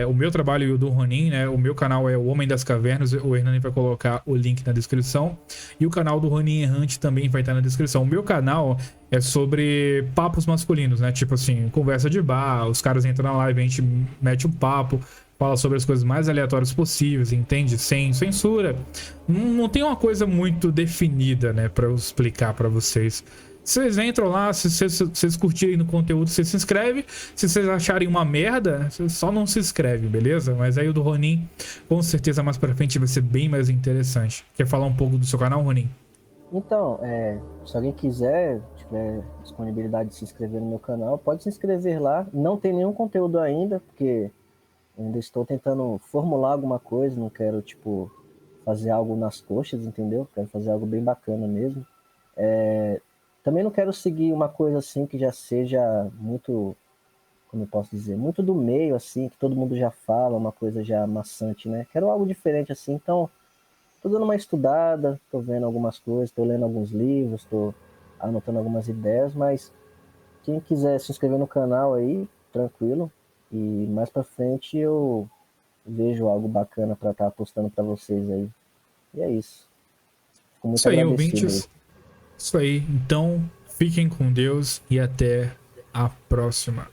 o meu trabalho e o do Ronin, né? O meu canal é o Homem das Cavernas. O Hernani vai colocar o link na descrição. E o canal do Ronin Errante também vai estar na descrição. O meu canal é sobre papos masculinos, né? Tipo assim, conversa de bar, os caras entram na live, a gente mete um papo, fala sobre as coisas mais aleatórias possíveis, entende? Sem censura. Não tem uma coisa muito definida, né, pra eu explicar pra vocês. Vocês entram lá, se vocês curtirem no conteúdo, vocês se inscrevem. Se vocês acharem uma merda, vocês só não se inscrevem, beleza? Mas aí o do Ronin, com certeza mais pra frente vai ser bem mais interessante. Quer falar um pouco do seu canal, Ronin? Então, se alguém quiser, tiver disponibilidade de se inscrever no meu canal, pode se inscrever lá. Não tem nenhum conteúdo ainda, porque ainda estou tentando formular alguma coisa, não quero, tipo, fazer algo nas coxas, entendeu? Quero fazer algo bem bacana mesmo. Também não quero seguir uma coisa assim que já seja muito, como eu posso dizer, muito do meio, assim, que todo mundo já fala, uma coisa já maçante, né? Quero algo diferente, assim, então tô dando uma estudada, tô vendo algumas coisas, tô lendo alguns livros, tô anotando algumas ideias, mas quem quiser se inscrever no canal aí, tranquilo. E mais pra frente eu vejo algo bacana pra estar postando pra vocês aí. E é isso. Fico muito Isso aí, agradecido. ouvintes. Isso aí. Então, fiquem com Deus e até a próxima.